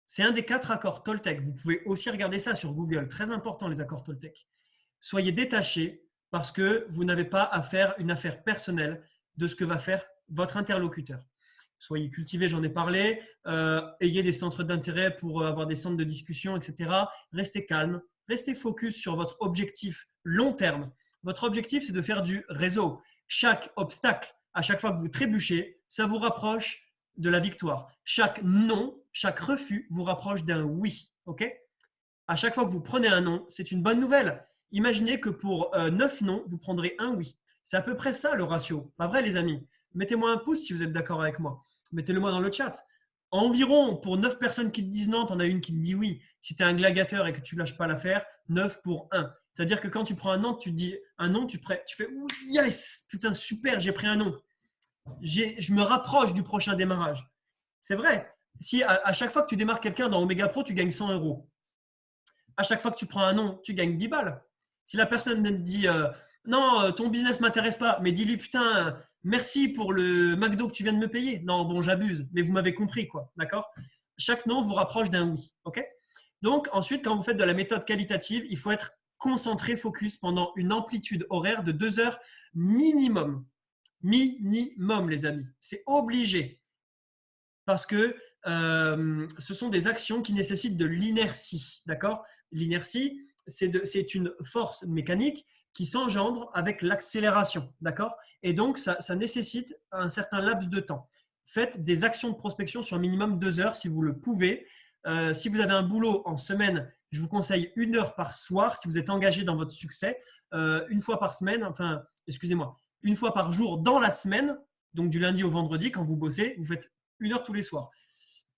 C'est un des 4 accords Toltec. Vous pouvez aussi regarder ça sur Google. Très important, les accords Toltec. Soyez détaché parce que vous n'avez pas à faire une affaire personnelle de ce que va faire votre interlocuteur. Soyez cultivé, j'en ai parlé. Ayez des centres d'intérêt pour avoir des centres de discussion, etc. Restez calme. Restez focus sur votre objectif long terme. Votre objectif, c'est de faire du réseau. Chaque obstacle, à chaque fois que vous trébuchez, ça vous rapproche de la victoire. Chaque non, chaque refus vous rapproche d'un oui. Ok? À chaque fois que vous prenez un non, c'est une bonne nouvelle. Imaginez que pour 9 non, vous prendrez un oui. C'est à peu près ça le ratio. Pas vrai, les amis? Mettez-moi un pouce si vous êtes d'accord avec moi. Mettez-le-moi dans le chat. Environ, pour 9 personnes qui te disent non, tu en as une qui te dit oui. Si tu es un gladiateur et que tu ne lâches pas l'affaire, 9 pour 1. C'est-à-dire que quand tu prends un non, tu te dis un non, tu fais yes, putain, super, j'ai pris un non. Je me rapproche du prochain démarrage. C'est vrai. Si à chaque fois que tu démarres quelqu'un dans Omega Pro, tu gagnes 100 euros. À chaque fois que tu prends un non, tu gagnes 10 balles. Si la personne te dit non, ton business ne m'intéresse pas, mais dis-lui putain, merci pour le McDo que tu viens de me payer. Non, bon, j'abuse, mais vous m'avez compris, quoi. D'accord? Chaque non vous rapproche d'un oui. Ok? Donc, ensuite, quand vous faites de la méthode qualitative, il faut être concentré, focus pendant une amplitude horaire de 2 heures minimum. Minimum, les amis. C'est obligé. Parce que ce sont des actions qui nécessitent de l'inertie. D'accord? L'inertie, c'est une force mécanique qui s'engendre avec l'accélération. D'accord? Et donc, ça nécessite un certain laps de temps. Faites des actions de prospection sur minimum 2 heures si vous le pouvez. Si vous avez un boulot en semaine, je vous conseille 1 heure par soir si vous êtes engagé dans votre succès. Une fois par semaine, enfin, excusez-moi, une fois par jour dans la semaine, donc du lundi au vendredi, quand vous bossez, vous faites 1 heure tous les soirs.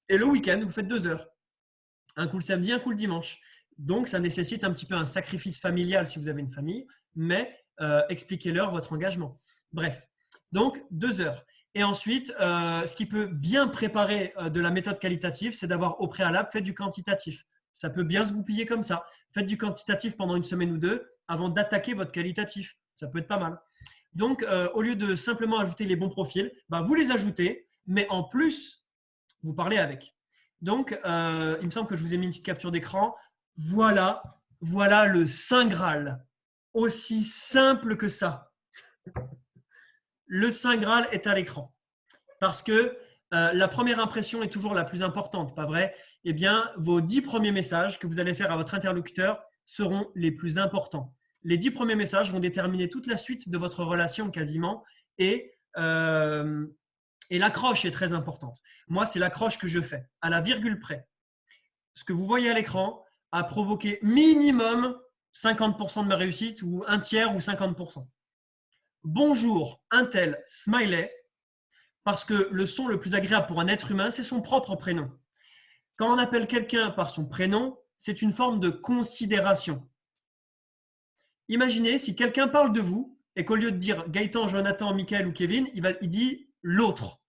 Et le week-end, vous faites 2 heures. Un coup le samedi, un coup le dimanche. Donc, ça nécessite un petit peu un sacrifice familial si vous avez une famille, mais expliquez-leur votre engagement. Bref, donc 2 heures. Et ensuite, ce qui peut bien préparer de la méthode qualitative, c'est d'avoir au préalable fait du quantitatif. Ça peut bien se goupiller comme ça. Faites du quantitatif pendant 1 semaine ou 2 avant d'attaquer votre qualitatif. Ça peut être pas mal. Donc, au lieu de simplement ajouter les bons profils, vous les ajoutez, mais en plus, vous parlez avec. Donc, il me semble que je vous ai mis une petite capture d'écran. Voilà le Saint Graal. Aussi simple que ça. Le Saint Graal est à l'écran. Parce que la première impression est toujours la plus importante, pas vrai? Eh bien, vos 10 premiers messages que vous allez faire à votre interlocuteur seront les plus importants. Les 10 premiers messages vont déterminer toute la suite de votre relation quasiment et l'accroche est très importante. Moi, c'est l'accroche que je fais, à la virgule près. Ce que vous voyez à l'écran a provoqué minimum 50% de ma réussite ou un tiers ou 50%. Bonjour, un tel smiley, parce que le son le plus agréable pour un être humain, c'est son propre prénom. Quand on appelle quelqu'un par son prénom, c'est une forme de considération. Imaginez si quelqu'un parle de vous et qu'au lieu de dire Gaëtan, Jonathan, Michael ou Kevin, il dit l'autre.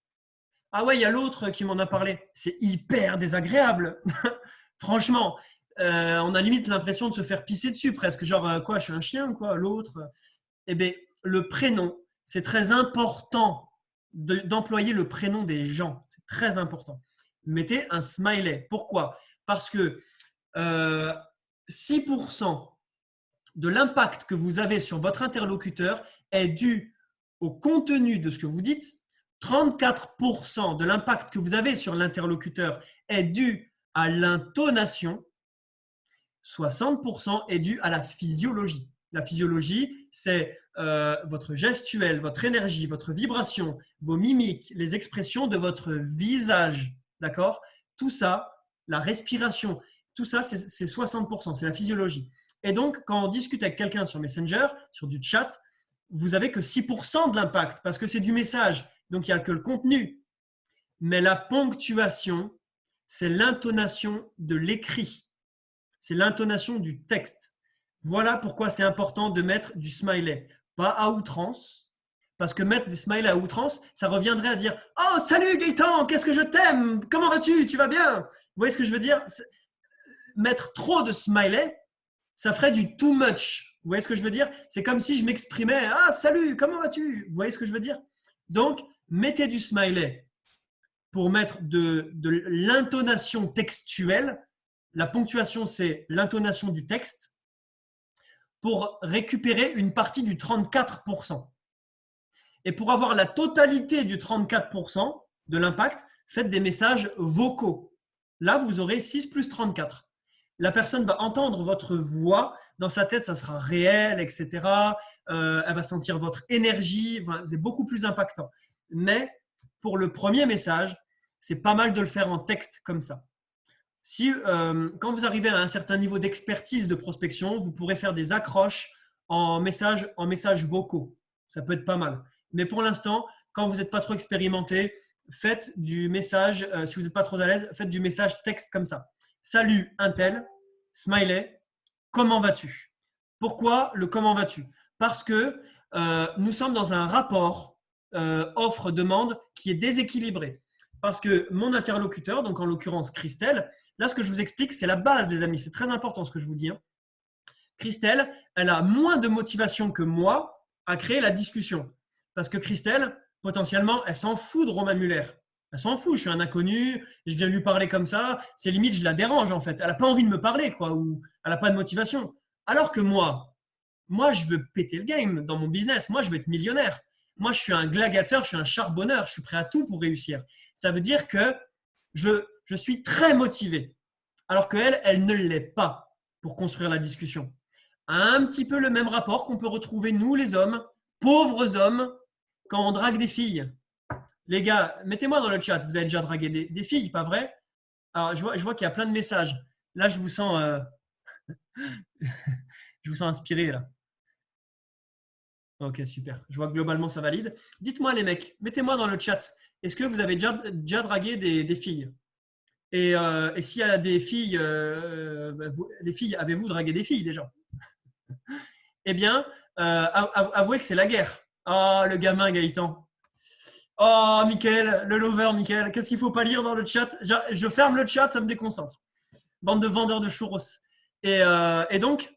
Ah ouais, il y a l'autre qui m'en a parlé. C'est hyper désagréable. Franchement, on a limite l'impression de se faire pisser dessus presque. Genre, quoi, je suis un chien, quoi, l'autre. Eh bien, le prénom, c'est très important d'employer le prénom des gens. C'est très important. Mettez un smiley. Pourquoi? Parce que 6% de l'impact que vous avez sur votre interlocuteur est dû au contenu de ce que vous dites. 34% de l'impact que vous avez sur l'interlocuteur est dû à l'intonation. 60% est dû à la physiologie. La physiologie, c'est votre gestuelle, votre énergie, votre vibration, vos mimiques, les expressions de votre visage. D'accord? Tout ça, la respiration, tout ça, c'est 60%, c'est la physiologie. Et donc, quand on discute avec quelqu'un sur Messenger, sur du chat, vous n'avez que 6% de l'impact parce que c'est du message. Donc, il n'y a que le contenu. Mais la ponctuation, c'est l'intonation de l'écrit. C'est l'intonation du texte. Voilà pourquoi c'est important de mettre du smiley. Pas à outrance, parce que mettre des smileys à outrance, ça reviendrait à dire « Oh, salut Gaëtan, qu'est-ce que je t'aime? Comment vas-tu? Tu vas bien ?» Vous voyez ce que je veux dire? Mettre trop de smiley, ça ferait du too much. Vous voyez ce que je veux dire? C'est comme si je m'exprimais « Ah, salut, comment vas-tu ?» Vous voyez ce que je veux dire? Donc, mettez du smiley pour mettre de l'intonation textuelle. La ponctuation, c'est l'intonation du texte pour récupérer une partie du 34%. Et pour avoir la totalité du 34% de l'impact, faites des messages vocaux. Là, vous aurez 6 plus 34. La personne va entendre votre voix. Dans sa tête, ça sera réel, etc. Elle va sentir votre énergie. Enfin, c'est beaucoup plus impactant. Mais pour le premier message, c'est pas mal de le faire en texte comme ça. Si, quand vous arrivez à un certain niveau d'expertise de prospection, vous pourrez faire des accroches en messages vocaux. Ça peut être pas mal. Mais pour l'instant, quand vous n'êtes pas trop expérimenté, faites du message, si vous n'êtes pas trop à l'aise, faites du message texte comme ça. Salut, untel, smiley, comment vas-tu? Pourquoi le comment vas-tu? Parce que nous sommes dans un rapport offre-demande qui est déséquilibré. Parce que mon interlocuteur, donc en l'occurrence Christelle, là ce que je vous explique, c'est la base les amis, c'est très important ce que je vous dis. Christelle, elle a moins de motivation que moi à créer la discussion. Parce que Christelle, potentiellement, elle s'en fout de Romain Muller. Elle s'en fout, je suis un inconnu, je viens lui parler comme ça, c'est limite, je la dérange en fait. Elle n'a pas envie de me parler, quoi, ou elle n'a pas de motivation. Alors que moi, je veux péter le game dans mon business, moi je veux être millionnaire. Moi, je suis un gladiateur, je suis un charbonneur, je suis prêt à tout pour réussir. Ça veut dire que je suis très motivé, alors qu'elle, elle ne l'est pas pour construire la discussion. Un petit peu le même rapport qu'on peut retrouver nous les hommes, pauvres hommes, quand on drague des filles. Les gars, mettez-moi dans le chat, vous avez déjà dragué des filles, pas vrai? Alors, je vois qu'il y a plein de messages. Là, je vous sens inspiré là. Ok, super. Je vois que globalement, ça valide. Dites-moi les mecs, mettez-moi dans le chat. Est-ce que vous avez déjà dragué des filles? Et s'il y a des filles, les filles, avez-vous dragué des filles déjà? Eh bien, avouez que c'est la guerre. Oh, le gamin Gaëtan. Oh, Mickaël, le lover, Mickaël. Qu'est-ce qu'il ne faut pas lire dans le chat? Je ferme le chat, ça me déconcentre. Bande de vendeurs de churros. Et donc,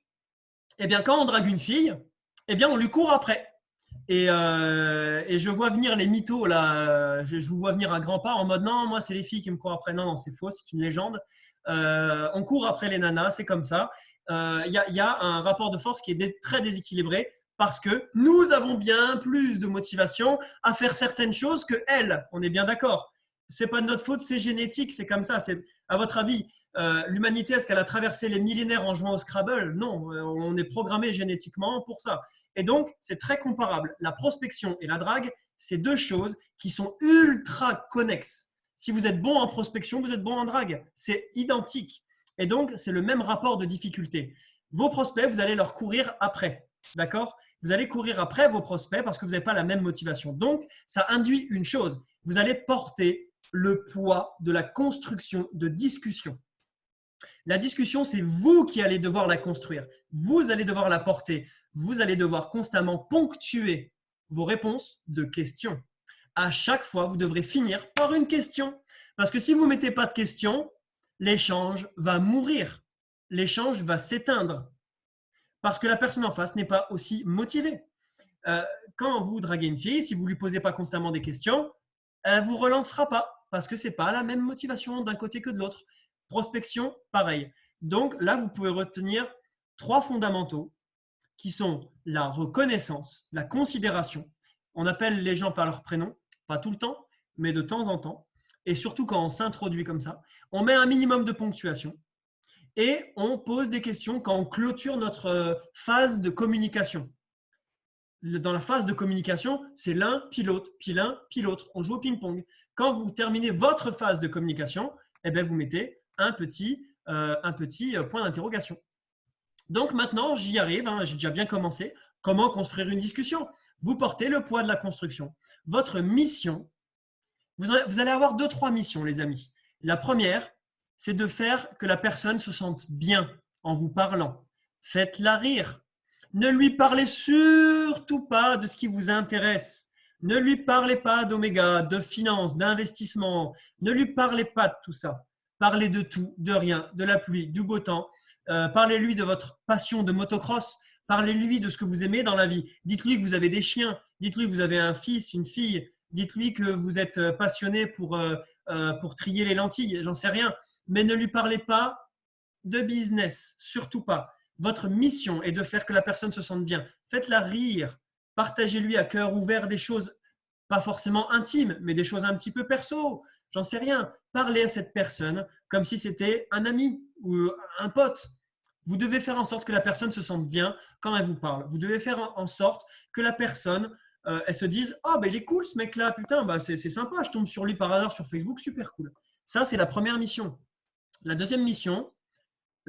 eh bien, quand on drague une fille, eh bien, on lui court après. Et je vois venir les mythos, là, je vous vois venir à grands pas en mode non, moi, c'est les filles qui me courent après. Non, non, c'est faux, c'est une légende. On court après les nanas, c'est comme ça. Il y a un rapport de force qui est très déséquilibré parce que nous avons bien plus de motivation à faire certaines choses que elles. On est bien d'accord. C'est pas de notre faute, c'est génétique, c'est comme ça. À votre avis, l'humanité, est-ce qu'elle a traversé les millénaires en jouant au Scrabble? Non, on est programmé génétiquement pour ça. Et donc, c'est très comparable. La prospection et la drague, c'est deux choses qui sont ultra connexes. Si vous êtes bon en prospection, vous êtes bon en drague. C'est identique. Et donc, c'est le même rapport de difficulté. Vos prospects, vous allez leur courir après. D'accord? Vous allez courir après vos prospects parce que vous n'avez pas la même motivation. Donc, ça induit une chose. Vous allez porter le poids de la construction de discussion. La discussion, c'est vous qui allez devoir la construire. Vous allez devoir la porter. Vous allez devoir constamment ponctuer vos réponses de questions. À chaque fois, vous devrez finir par une question. Parce que si vous ne mettez pas de questions, l'échange va mourir. L'échange va s'éteindre. Parce que la personne en face n'est pas aussi motivée. Quand vous draguez une fille, si vous ne lui posez pas constamment des questions, elle ne vous relancera pas. Parce que ce n'est pas la même motivation d'un côté que de l'autre. Prospection, pareil. Donc là, vous pouvez retenir 3 fondamentaux qui sont la reconnaissance, la considération. On appelle les gens par leur prénom, pas tout le temps, mais de temps en temps. Et surtout quand on s'introduit comme ça, on met un minimum de ponctuation et on pose des questions quand on clôture notre phase de communication. Dans la phase de communication, c'est l'un puis l'autre, puis l'un puis l'autre. On joue au ping-pong. Quand vous terminez votre phase de communication, eh bien, vous mettez un petit point d'interrogation. Donc maintenant, j'y arrive, hein, j'ai déjà bien commencé. Comment construire une discussion? Vous portez le poids de la construction. Votre mission, vous allez avoir 2-3 missions, les amis. La première, c'est de faire que la personne se sente bien en vous parlant. Faites-la rire. Ne lui parlez surtout pas de ce qui vous intéresse. Ne lui parlez pas d'oméga, de finance, d'investissement. Ne lui parlez pas de tout ça. Parlez de tout, de rien, de la pluie, du beau temps. Parlez-lui de votre passion de motocross. Parlez-lui de ce que vous aimez dans la vie. Dites-lui que vous avez des chiens. Dites-lui que vous avez un fils, une fille. Dites-lui que vous êtes passionné pour pour trier les lentilles, j'en sais rien. Mais ne lui parlez pas de business, surtout pas. Votre mission est de faire que la personne se sente bien. Faites-la rire. Partagez-lui à cœur ouvert des choses pas forcément intimes, mais des choses un petit peu perso. J'en sais rien. Parlez à cette personne comme si c'était un ami ou un pote. Vous devez faire en sorte que la personne se sente bien quand elle vous parle. Vous devez faire en sorte que la personne, elle se dise « Ah, il est cool ce mec-là, putain, c'est sympa, je tombe sur lui par hasard sur Facebook, super cool. » Ça, c'est la première mission. La deuxième mission,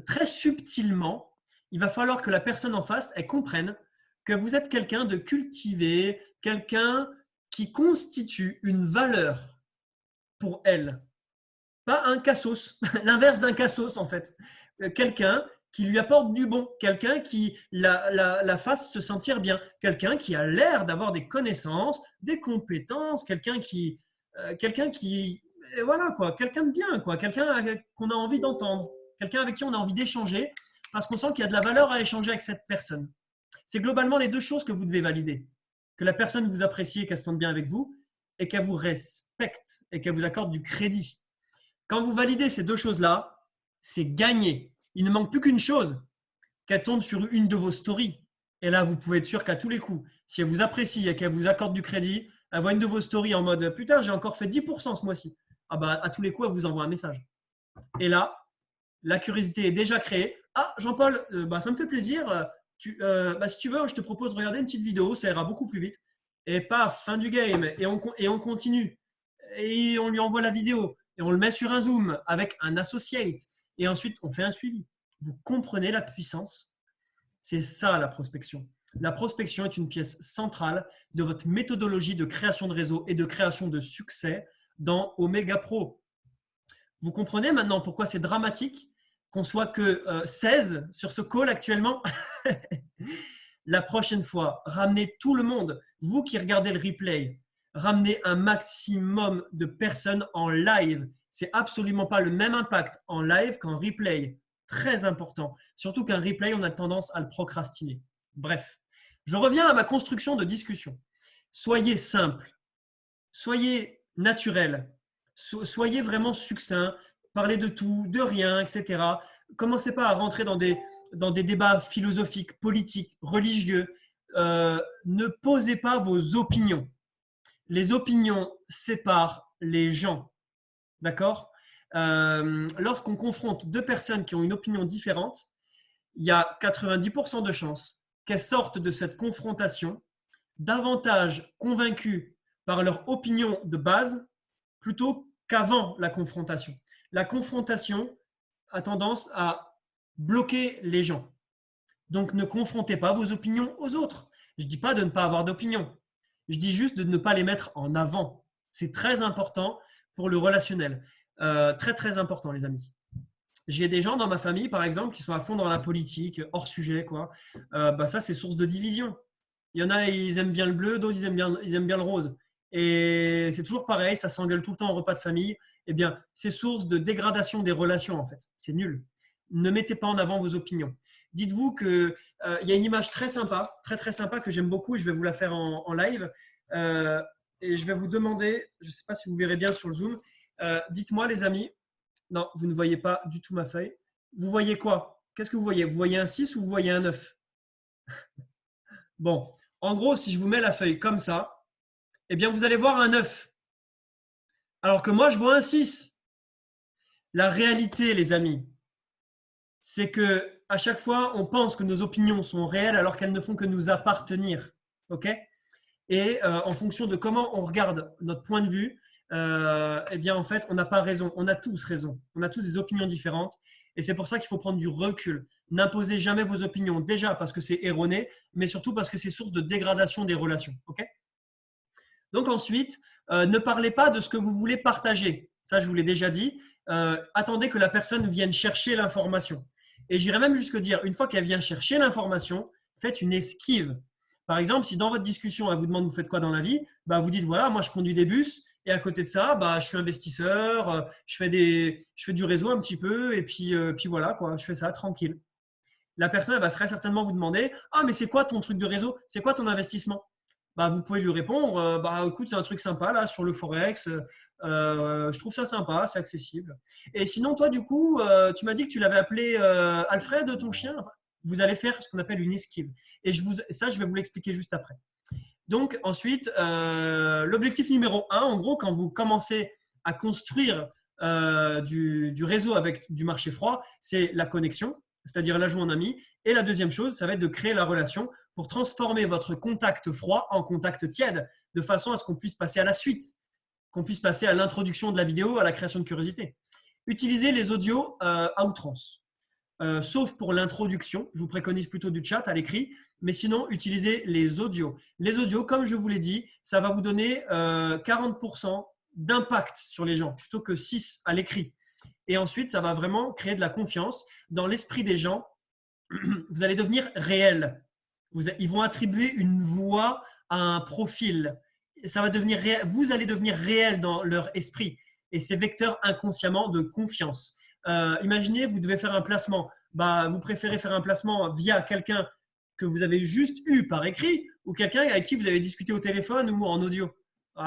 très subtilement, il va falloir que la personne en face, elle comprenne que vous êtes quelqu'un de cultivé, quelqu'un qui constitue une valeur pour elle. Pas un cassos, l'inverse d'un cassos en fait. Quelqu'un qui lui apporte du bon, quelqu'un qui la fasse se sentir bien, quelqu'un qui a l'air d'avoir des connaissances, des compétences, quelqu'un qui voilà quoi, quelqu'un de bien quoi, quelqu'un qu'on a envie d'entendre, quelqu'un avec qui on a envie d'échanger parce qu'on sent qu'il y a de la valeur à échanger avec cette personne. C'est globalement les deux choses que vous devez valider. Que la personne vous apprécie et qu'elle se sente bien avec vous et qu'elle vous respecte et qu'elle vous accorde du crédit. Quand vous validez ces deux choses-là, c'est gagné. Il ne manque plus qu'une chose, qu'elle tombe sur une de vos stories. Et là, vous pouvez être sûr qu'à tous les coups, si elle vous apprécie et qu'elle vous accorde du crédit, elle voit une de vos stories en mode « Putain, j'ai encore fait 10% ce mois-ci ». Ah bah, à tous les coups, elle vous envoie un message. Et là, la curiosité est déjà créée. « Ah, Jean-Paul, ça me fait plaisir. Si tu veux, je te propose de regarder une petite vidéo, ça ira beaucoup plus vite. » Et paf, fin du game. Et on continue. Et on lui envoie la vidéo. Et on le met sur un Zoom avec un associate. Et ensuite, on fait un suivi. Vous comprenez la puissance? C'est ça la prospection. La prospection est une pièce centrale de votre méthodologie de création de réseau et de création de succès dans Omega Pro. Vous comprenez maintenant pourquoi c'est dramatique qu'on soit que 16 sur ce call actuellement? La prochaine fois, ramenez tout le monde. Vous qui regardez le replay, ramenez un maximum de personnes en live. C'est absolument pas le même impact en live qu'en replay. Très important. Surtout qu'un replay, on a tendance à le procrastiner. Bref, je reviens à ma construction de discussion. Soyez simple, soyez naturel, soyez vraiment succinct, parlez de tout, de rien, etc. Commencez pas à rentrer dans des débats philosophiques, politiques, religieux. Ne posez pas vos opinions. Les opinions séparent les gens. D'accord? Lorsqu'on confronte deux personnes qui ont une opinion différente, il y a 90% de chances qu'elles sortent de cette confrontation davantage convaincues par leur opinion de base plutôt qu'avant la confrontation. La confrontation a tendance à bloquer les gens. Donc, ne confrontez pas vos opinions aux autres. Je ne dis pas de ne pas avoir d'opinion. Je dis juste de ne pas les mettre en avant. C'est très important pour le relationnel. Très, très important, les amis. J'ai des gens dans ma famille, par exemple, qui sont à fond dans la politique, hors sujet, quoi. Ça, c'est source de division. Il y en a, ils aiment bien le bleu, d'autres, ils aiment bien le rose. Et c'est toujours pareil, ça s'engueule tout le temps au repas de famille. Eh bien, c'est source de dégradation des relations, en fait. C'est nul. Ne mettez pas en avant vos opinions. Dites-vous qu'il y a une image très sympa, très, très sympa que j'aime beaucoup et je vais vous la faire en live. Et je vais vous demander, je ne sais pas si vous verrez bien sur le Zoom, dites-moi les amis, non, vous ne voyez pas du tout ma feuille. Vous voyez quoi? Qu'est-ce que vous voyez? Vous voyez un 6 ou vous voyez un 9? Bon, en gros, si je vous mets la feuille comme ça, eh bien, vous allez voir un 9. Alors que moi, je vois un 6. La réalité, les amis, c'est que à chaque fois, on pense que nos opinions sont réelles alors qu'elles ne font que nous appartenir. OK? Et en fonction de comment on regarde notre point de vue, eh bien, en fait, on n'a pas raison. On a tous raison. On a tous des opinions différentes. Et c'est pour ça qu'il faut prendre du recul. N'imposez jamais vos opinions, déjà parce que c'est erroné, mais surtout parce que c'est source de dégradation des relations. OK? Donc ensuite, ne parlez pas de ce que vous voulez partager. Ça, je vous l'ai déjà dit. Attendez que la personne vienne chercher l'information. Et j'irais même jusqu'à dire, une fois qu'elle vient chercher l'information, faites une esquive. Par exemple, si dans votre discussion, elle vous demande vous faites quoi dans la vie, vous dites voilà, moi je conduis des bus et à côté de ça, je suis investisseur, je fais du réseau un petit peu et puis voilà quoi, je fais ça tranquille. La personne elle va très certainement vous demander ah mais c'est quoi ton truc de réseau, c'est quoi ton investissement? vous pouvez lui répondre écoute, c'est un truc sympa là sur le Forex. Je trouve ça sympa, c'est accessible. Et sinon, toi, du coup, tu m'as dit que tu l'avais appelé Alfred, ton chien. Enfin, vous allez faire ce qu'on appelle une esquive. Et ça, je vais vous l'expliquer juste après. Donc, ensuite, l'objectif numéro 1, en gros, quand vous commencez à construire du réseau avec du marché froid, c'est la connexion, c'est-à-dire l'ajout en ami. Et la deuxième chose, ça va être de créer la relation pour transformer votre contact froid en contact tiède, de façon à ce qu'on puisse passer à la suite, qu'on puisse passer à l'introduction de la vidéo, à la création de curiosité. Utilisez les audios à outrance. Sauf pour l'introduction, je vous préconise plutôt du chat à l'écrit, mais sinon, utilisez les audios. Les audios, comme je vous l'ai dit, ça va vous donner 40% d'impact sur les gens, plutôt que 6 à l'écrit. Et ensuite, ça va vraiment créer de la confiance dans l'esprit des gens. Vous allez devenir réel. Ils vont attribuer une voix à un profil. Ça va devenir réel. Vous allez devenir réel dans leur esprit. Et c'est vecteur inconsciemment de confiance. Imaginez, vous devez faire un placement. Vous préférez faire un placement via quelqu'un que vous avez juste eu par écrit ou quelqu'un avec qui vous avez discuté au téléphone ou en audio.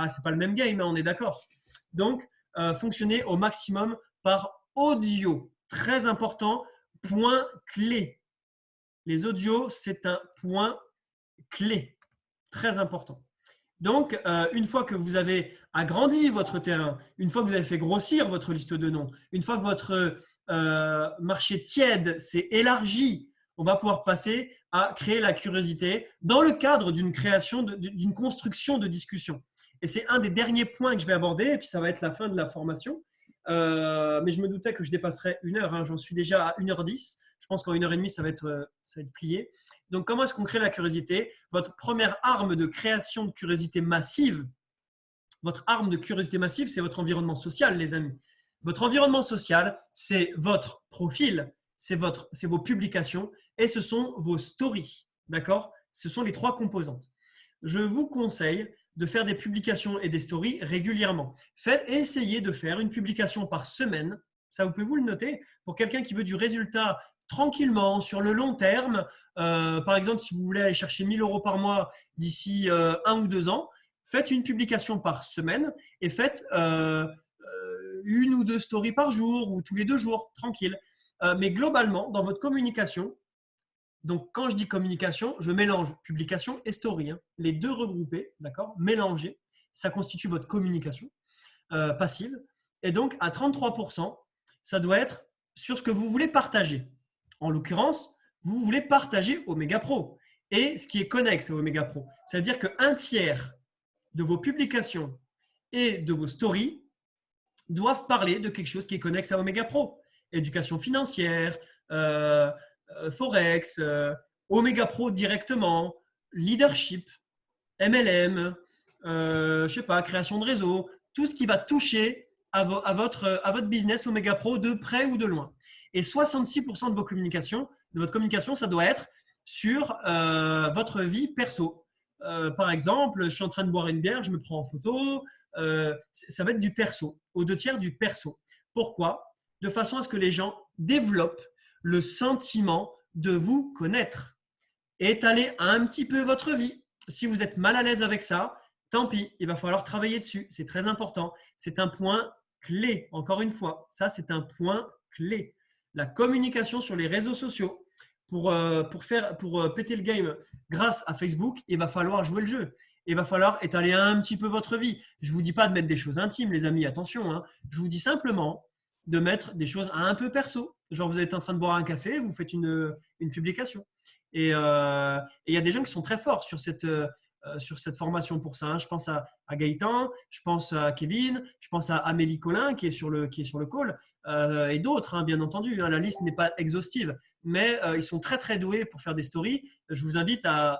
C'est pas le même game, hein, on est d'accord. Donc, fonctionnez au maximum par audio. Très important, point clé. Les audios, c'est un point clé, très important. Donc, une fois que vous avez agrandi votre terrain, une fois que vous avez fait grossir votre liste de noms, une fois que votre marché tiède s'est élargi, on va pouvoir passer à créer la curiosité dans le cadre d'une construction de discussion. Et c'est un des derniers points que je vais aborder, et puis ça va être la fin de la formation. Mais je me doutais que je dépasserais 1 heure, hein. J'en suis déjà à 1h10. Je pense qu'en 1h30, ça va être plié. Donc, comment est-ce qu'on crée la curiosité? Votre première arme de création de curiosité massive, c'est votre environnement social, les amis. Votre environnement social, c'est votre profil, c'est vos publications et ce sont vos stories. D'accord? Ce sont les 3 composantes. Je vous conseille de faire des publications et des stories régulièrement. Essayez de faire une publication par semaine. Ça, vous pouvez vous le noter. Pour quelqu'un qui veut du résultat tranquillement, sur le long terme, par exemple, si vous voulez aller chercher 1 000 € par mois d'ici 1 ou 2 ans, faites une publication par semaine et faites 1 ou 2 stories par jour ou tous les 2 jours, tranquille. Mais globalement, dans votre communication, donc quand je dis communication, je mélange publication et story. Hein. Les 2 regroupés, d'accord, mélangés, ça constitue votre communication passive. Et donc, à 33%, ça doit être sur ce que vous voulez partager. En l'occurrence, vous voulez partager Omega Pro et ce qui est connexe à Omega Pro. C'est-à-dire qu'un tiers de vos publications et de vos stories doivent parler de quelque chose qui est connexe à Omega Pro. Éducation financière, Forex, Omega Pro directement, leadership, MLM, création de réseau, tout ce qui va toucher à votre business Omega Pro de près ou de loin. Et 66% de votre communication, ça doit être sur votre vie perso. Par exemple, je suis en train de boire une bière, je me prends en photo. Ça va être du perso, aux 2 tiers du perso. Pourquoi? De façon à ce que les gens développent le sentiment de vous connaître. Étalez un petit peu votre vie. Si vous êtes mal à l'aise avec ça, tant pis, il va falloir travailler dessus. C'est très important. C'est un point clé. Encore une fois, ça, c'est un point clé. La communication sur les réseaux sociaux. Pour péter le game grâce à Facebook, il va falloir jouer le jeu. Il va falloir étaler un petit peu votre vie. Je ne vous dis pas de mettre des choses intimes, les amis, attention. Hein. Je vous dis simplement de mettre des choses un peu perso. Genre, vous êtes en train de boire un café, vous faites une publication. Et il y a des gens qui sont très forts sur cette formation pour ça. Hein. Je pense à Gaëtan, je pense à Kevin, je pense à Amélie Collin qui est sur le call et d'autres, hein, bien entendu. Hein. La liste n'est pas exhaustive, mais ils sont très, très doués pour faire des stories. Je vous invite à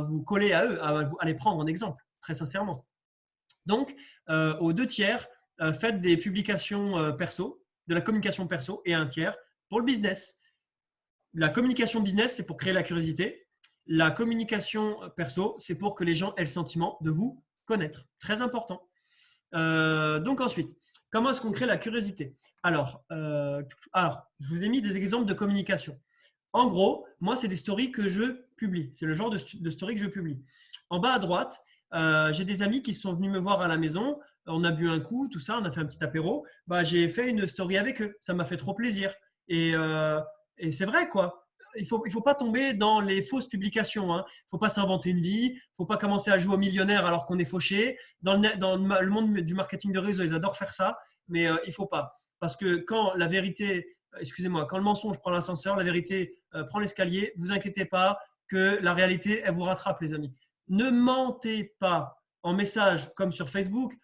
vous coller à eux, à les prendre en exemple, très sincèrement. Donc, aux 2 tiers, faites des publications perso, de la communication perso et 1 tiers pour le business. La communication business, c'est pour créer la curiosité. La communication perso, c'est pour que les gens aient le sentiment de vous connaître. Très important. Donc ensuite, comment est-ce qu'on crée la curiosité? Alors, je vous ai mis des exemples de communication. En gros, moi, c'est des stories que je publie. C'est le genre de story que je publie. En bas à droite, j'ai des amis qui sont venus me voir à la maison. On a bu un coup, tout ça, on a fait un petit apéro. Bah, j'ai fait une story avec eux. Ça m'a fait trop plaisir. Et c'est vrai, quoi. Il faut pas tomber dans les fausses publications. Hein. Il faut pas s'inventer une vie. Il faut pas commencer à jouer au millionnaire alors qu'on est fauché. Dans le monde du marketing de réseau, ils adorent faire ça. Mais il faut pas. Parce que quand la vérité, excusez-moi, quand le mensonge prend l'ascenseur, la vérité prend l'escalier, vous inquiétez pas que la réalité, elle vous rattrape, les amis. Ne mentez pas en message comme sur Facebook.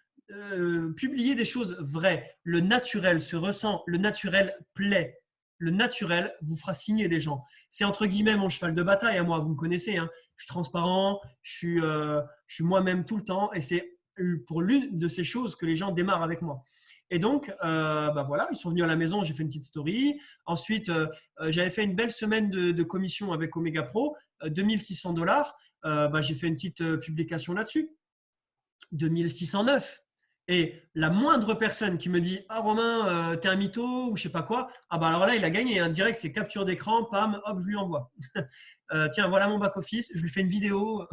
Publiez des choses vraies. Le naturel se ressent, le naturel plaît. Le naturel vous fera signer des gens. C'est entre guillemets mon cheval de bataille à moi, vous me connaissez. Hein. Je suis transparent, je suis moi-même tout le temps et c'est pour l'une de ces choses que les gens démarrent avec moi. Et donc, bah voilà, ils sont venus à la maison, j'ai fait une petite story. Ensuite, j'avais fait une belle semaine de commission avec Omega Pro, 2600 $. Bah, j'ai fait une petite publication là-dessus. 2609. Et la moindre personne qui me dit « Ah Romain, t'es un mytho » ou je sais pas quoi, ah bah alors là, il a gagné. Un direct, c'est capture d'écran, pam, hop, je lui envoie. Tiens, voilà mon back-office, je lui fais une vidéo.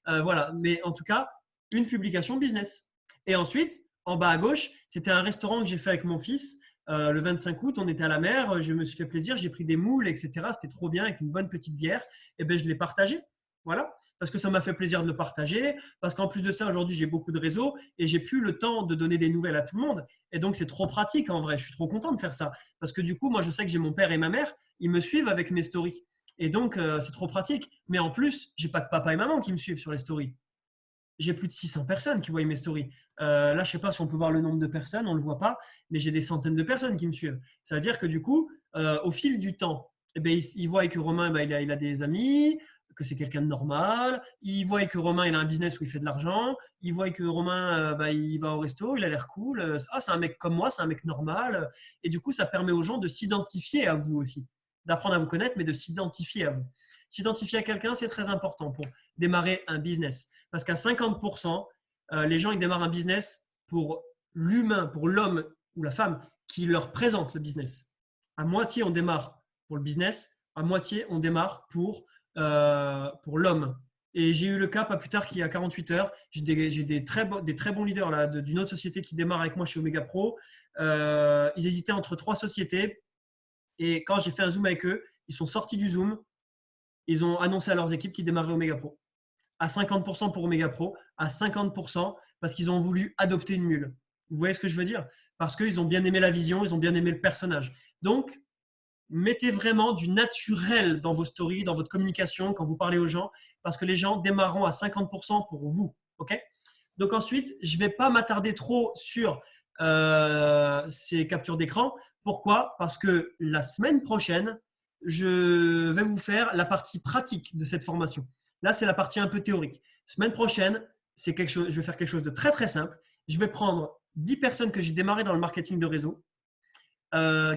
Voilà. Mais en tout cas, une publication business. Et ensuite, en bas à gauche, c'était un restaurant que j'ai fait avec mon fils. Le 25 août, on était à la mer, je me suis fait plaisir, j'ai pris des moules, etc. C'était trop bien avec une bonne petite bière. Et ben, je l'ai partagé. Voilà, parce que ça m'a fait plaisir de le partager, parce qu'en plus de ça, aujourd'hui, j'ai beaucoup de réseaux et j'ai plus le temps de donner des nouvelles à tout le monde. Et donc, c'est trop pratique en vrai. Je suis trop content de faire ça. Parce que du coup, moi, je sais que j'ai mon père et ma mère, ils me suivent avec mes stories. Et donc, c'est trop pratique. Mais en plus, j'ai pas de papa et maman qui me suivent sur les stories. J'ai plus de 600 personnes qui voient mes stories. Là, je sais pas si on peut voir le nombre de personnes, on le voit pas, mais j'ai des centaines de personnes qui me suivent. Ça veut dire que du coup, au fil du temps, eh ben, ils voient que Romain, ben, il a des amis, que c'est quelqu'un de normal. Ils voient que Romain, il a un business où il fait de l'argent. Ils voient que Romain, ben, il va au resto, il a l'air cool. Ah, c'est un mec comme moi, c'est un mec normal. Et du coup, ça permet aux gens de s'identifier à vous aussi, d'apprendre à vous connaître, mais de s'identifier à vous. S'identifier à quelqu'un, c'est très important pour démarrer un business. Parce qu'à 50%, les gens ils démarrent un business pour l'humain, pour l'homme ou la femme qui leur présente le business. À moitié, on démarre pour le business, à moitié, on démarre pour l'homme. Et j'ai eu le cas pas plus tard qu'il y a 48 heures. J'ai des très bons leaders là, d'une autre société qui démarre avec moi chez Omega Pro. Ils hésitaient entre 3 sociétés. Et quand j'ai fait un Zoom avec eux, ils sont sortis du Zoom. Ils ont annoncé à leurs équipes qu'ils démarraient Omega Pro. À 50% pour Omega Pro, à 50% parce qu'ils ont voulu adopter une mule. Vous voyez ce que je veux dire? Parce qu'ils ont bien aimé la vision, ils ont bien aimé le personnage. Donc, mettez vraiment du naturel dans vos stories, dans votre communication, quand vous parlez aux gens, parce que les gens démarreront à 50% pour vous. Okay? Donc ensuite, je ne vais pas m'attarder trop sur ces captures d'écran. Pourquoi? Parce que la semaine prochaine, je vais vous faire la partie pratique de cette formation. Là, c'est la partie un peu théorique. Semaine prochaine, je vais faire quelque chose de très, très simple. Je vais prendre 10 personnes que j'ai démarrées dans le marketing de réseau,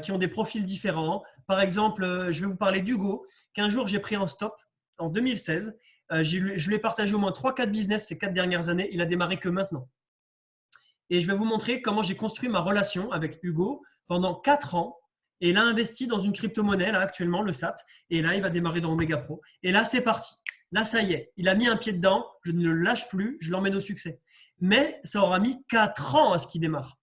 qui ont des profils différents. Par exemple, je vais vous parler d'Hugo, qu'un jour j'ai pris en stop en 2016. Je lui ai partagé au moins 3-4 business ces 4 dernières années. Il a démarré que maintenant. Et je vais vous montrer comment j'ai construit ma relation avec Hugo pendant 4 ans. Et il a investi dans une crypto-monnaie, là, actuellement, le SAT. Et là, il va démarrer dans Omega Pro. Et là, c'est parti. Là, ça y est. Il a mis un pied dedans. Je ne le lâche plus. Je l'emmène au succès. Mais ça aura mis 4 ans à ce qu'il démarre.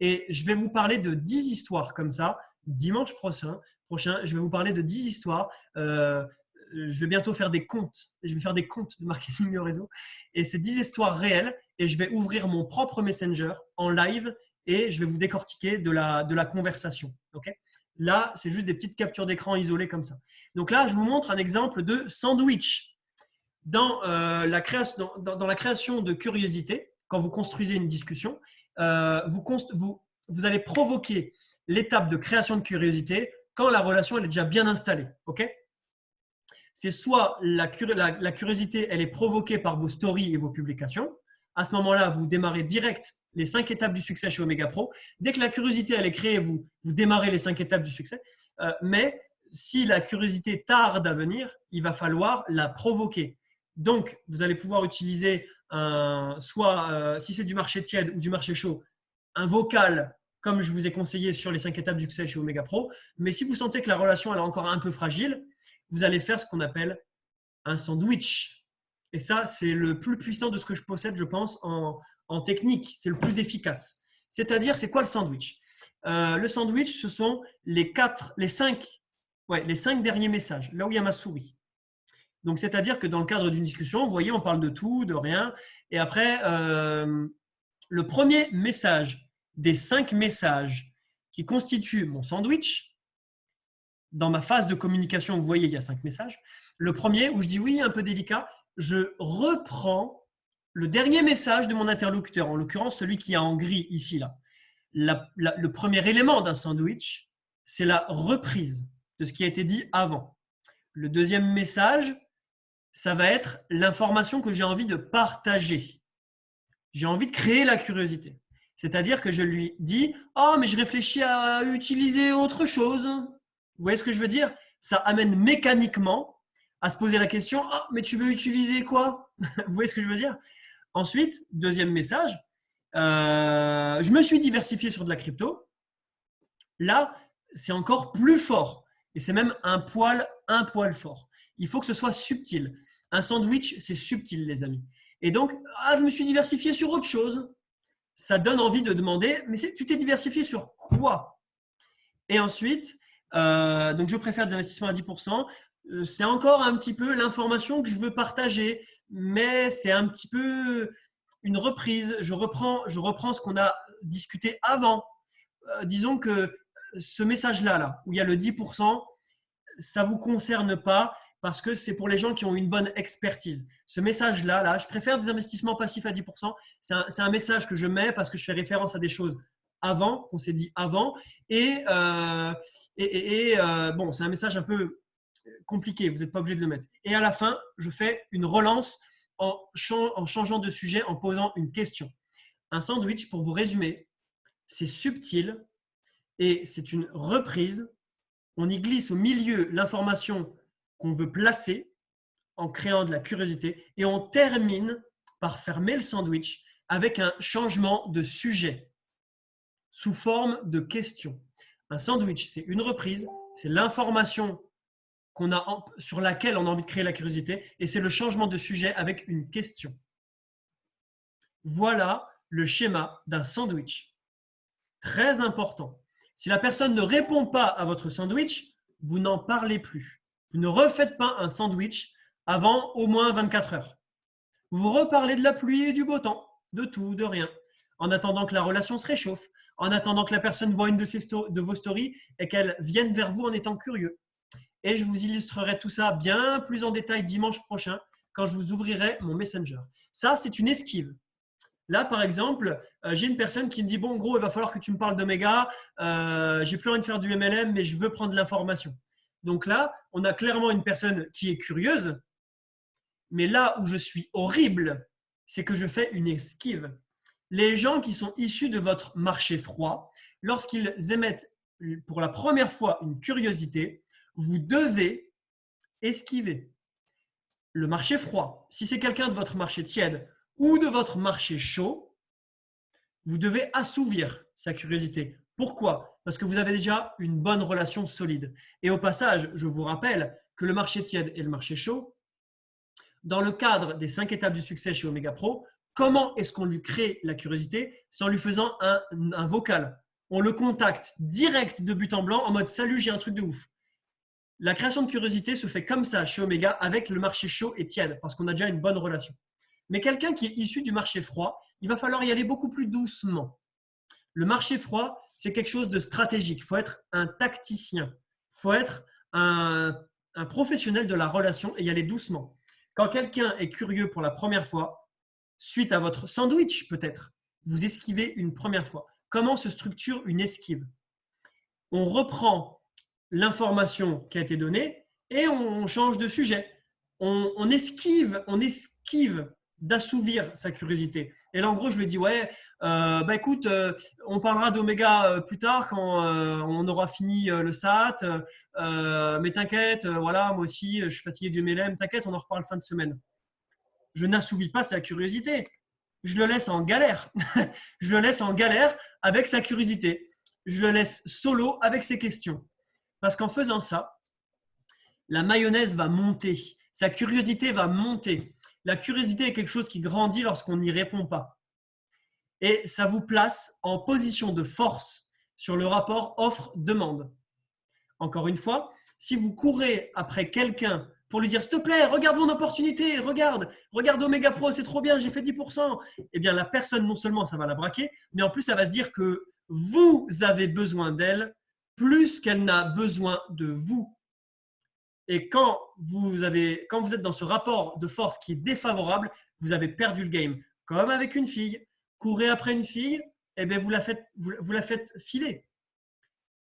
Et je vais vous parler de 10 histoires comme ça. Dimanche prochain, je vais vous parler de 10 histoires. Je vais bientôt faire des comptes. Je vais faire des comptes de marketing de réseau. Et c'est 10 histoires réelles. Et je vais ouvrir mon propre Messenger en live et je vais vous décortiquer de la conversation. Okay? Là, c'est juste des petites captures d'écran isolées comme ça. Donc là, je vous montre un exemple de sandwich. Dans la création de curiosité, quand vous construisez une discussion, vous allez provoquer l'étape de création de curiosité quand la relation elle est déjà bien installée. Okay? C'est soit la curiosité elle est provoquée par vos stories et vos publications. À ce moment-là, vous démarrez direct les 5 étapes du succès chez Omega Pro. Dès que la curiosité elle est créée, vous démarrez les 5 étapes du succès. Mais si la curiosité tarde à venir, il va falloir la provoquer. Donc, vous allez pouvoir utiliser si c'est du marché tiède ou du marché chaud, un vocal comme je vous ai conseillé sur les 5 étapes du succès chez Omega Pro. Mais si vous sentez que la relation elle est encore un peu fragile, vous allez faire ce qu'on appelle un sandwich. Et ça, c'est le plus puissant de ce que je possède, je pense, en technique. C'est le plus efficace. C'est-à-dire, c'est quoi le sandwich? Le sandwich, ce sont les cinq derniers messages, là où il y a ma souris. Donc, c'est-à-dire que dans le cadre d'une discussion, vous voyez, on parle de tout, de rien. Et après, le premier message des 5 messages qui constituent mon sandwich, dans ma phase de communication, vous voyez, il y a 5 messages. Le premier, où je dis oui, un peu délicat, je reprends le dernier message de mon interlocuteur, en l'occurrence celui qui est en gris ici, là. Le premier élément d'un sandwich, c'est la reprise de ce qui a été dit avant. Le deuxième message, ça va être l'information que j'ai envie de partager. J'ai envie de créer la curiosité. C'est-à-dire que je lui dis « Oh, mais je réfléchis à utiliser autre chose. » Vous voyez ce que je veux dire? Ça amène mécaniquement à se poser la question « Oh, mais tu veux utiliser quoi ?» Vous voyez ce que je veux dire? Ensuite, deuxième message, je me suis diversifié sur de la crypto. Là, c'est encore plus fort. Et c'est même un poil fort. Il faut que ce soit subtil. Un sandwich, c'est subtil, les amis. Et donc, je me suis diversifié sur autre chose. Ça donne envie de demander, mais tu t'es diversifié sur quoi? Et ensuite, donc je préfère des investissements à 10%. C'est encore un petit peu l'information que je veux partager, mais c'est un petit peu une reprise. Je reprends ce qu'on a discuté avant. Disons que ce message-là, où il y a le 10%, ça ne vous concerne pas parce que c'est pour les gens qui ont une bonne expertise. Ce message-là, je préfère des investissements passifs à 10%. C'est un message que je mets parce que je fais référence à des choses avant, qu'on s'est dit avant. Et bon, c'est un message un peu compliqué, vous n'êtes pas obligé de le mettre. Et à la fin, je fais une relance en changeant de sujet, en posant une question. Un sandwich, pour vous résumer, c'est subtil et c'est une reprise. On y glisse au milieu l'information qu'on veut placer en créant de la curiosité et on termine par fermer le sandwich avec un changement de sujet sous forme de question. Un sandwich, c'est une reprise, c'est l'information sur laquelle on a envie de créer la curiosité et c'est le changement de sujet avec une question. Voilà le schéma d'un sandwich. Très important. Si la personne ne répond pas à votre sandwich, vous n'en parlez plus. Vous ne refaites pas un sandwich avant au moins 24 heures. Vous reparlez de la pluie et du beau temps, de tout, de rien, en attendant que la relation se réchauffe, en attendant que la personne voit une de vos stories et qu'elle vienne vers vous en étant curieux. Et je vous illustrerai tout ça bien plus en détail dimanche prochain quand je vous ouvrirai mon Messenger. Ça, c'est une esquive. Là, par exemple, j'ai une personne qui me dit « Bon, gros, il va falloir que tu me parles d'Omega. J'ai plus envie de faire du MLM, mais je veux prendre l'information. » Donc là, on a clairement une personne qui est curieuse. Mais là où je suis horrible, c'est que je fais une esquive. Les gens qui sont issus de votre marché froid, lorsqu'ils émettent pour la première fois une curiosité, vous devez esquiver. Le marché froid, si c'est quelqu'un de votre marché tiède ou de votre marché chaud, vous devez assouvir sa curiosité. Pourquoi? Parce que vous avez déjà une bonne relation solide. Et au passage, je vous rappelle que le marché tiède et le marché chaud, dans le cadre des 5 étapes du succès chez Omega Pro, comment est-ce qu'on lui crée la curiosité? C'est en lui faisant un vocal. On le contacte direct de but en blanc en mode « Salut, j'ai un truc de ouf ». La création de curiosité se fait comme ça chez Omega avec le marché chaud et tiède parce qu'on a déjà une bonne relation. Mais quelqu'un qui est issu du marché froid, il va falloir y aller beaucoup plus doucement. Le marché froid, c'est quelque chose de stratégique. Il faut être un tacticien. Il faut être un professionnel de la relation et y aller doucement. Quand quelqu'un est curieux pour la première fois, suite à votre sandwich peut-être, vous esquivez une première fois. Comment se structure une esquive? On reprend l'information qui a été donnée et on change de sujet. On esquive d'assouvir sa curiosité. Et là, en gros, je lui dis, ouais, écoute, on parlera d'Omega plus tard quand on aura fini le SAT. Mais t'inquiète, voilà, moi aussi, je suis fatigué du MLM. T'inquiète, on en reparle fin de semaine. Je n'assouvis pas sa curiosité. Je le laisse en galère. Je le laisse en galère avec sa curiosité. Je le laisse solo avec ses questions. Parce qu'en faisant ça, la mayonnaise va monter. Sa curiosité va monter. La curiosité est quelque chose qui grandit lorsqu'on n'y répond pas. Et ça vous place en position de force sur le rapport offre-demande. Encore une fois, si vous courez après quelqu'un pour lui dire « S'il te plaît, regarde mon opportunité, regarde Omega Pro, c'est trop bien, j'ai fait 10%. » Eh bien, la personne, non seulement ça va la braquer, mais en plus, ça va se dire que vous avez besoin d'elle plus qu'elle n'a besoin de vous. Et quand vous êtes dans ce rapport de force qui est défavorable, vous avez perdu le game. Comme avec une fille, courez après une fille, eh bien vous la faites filer.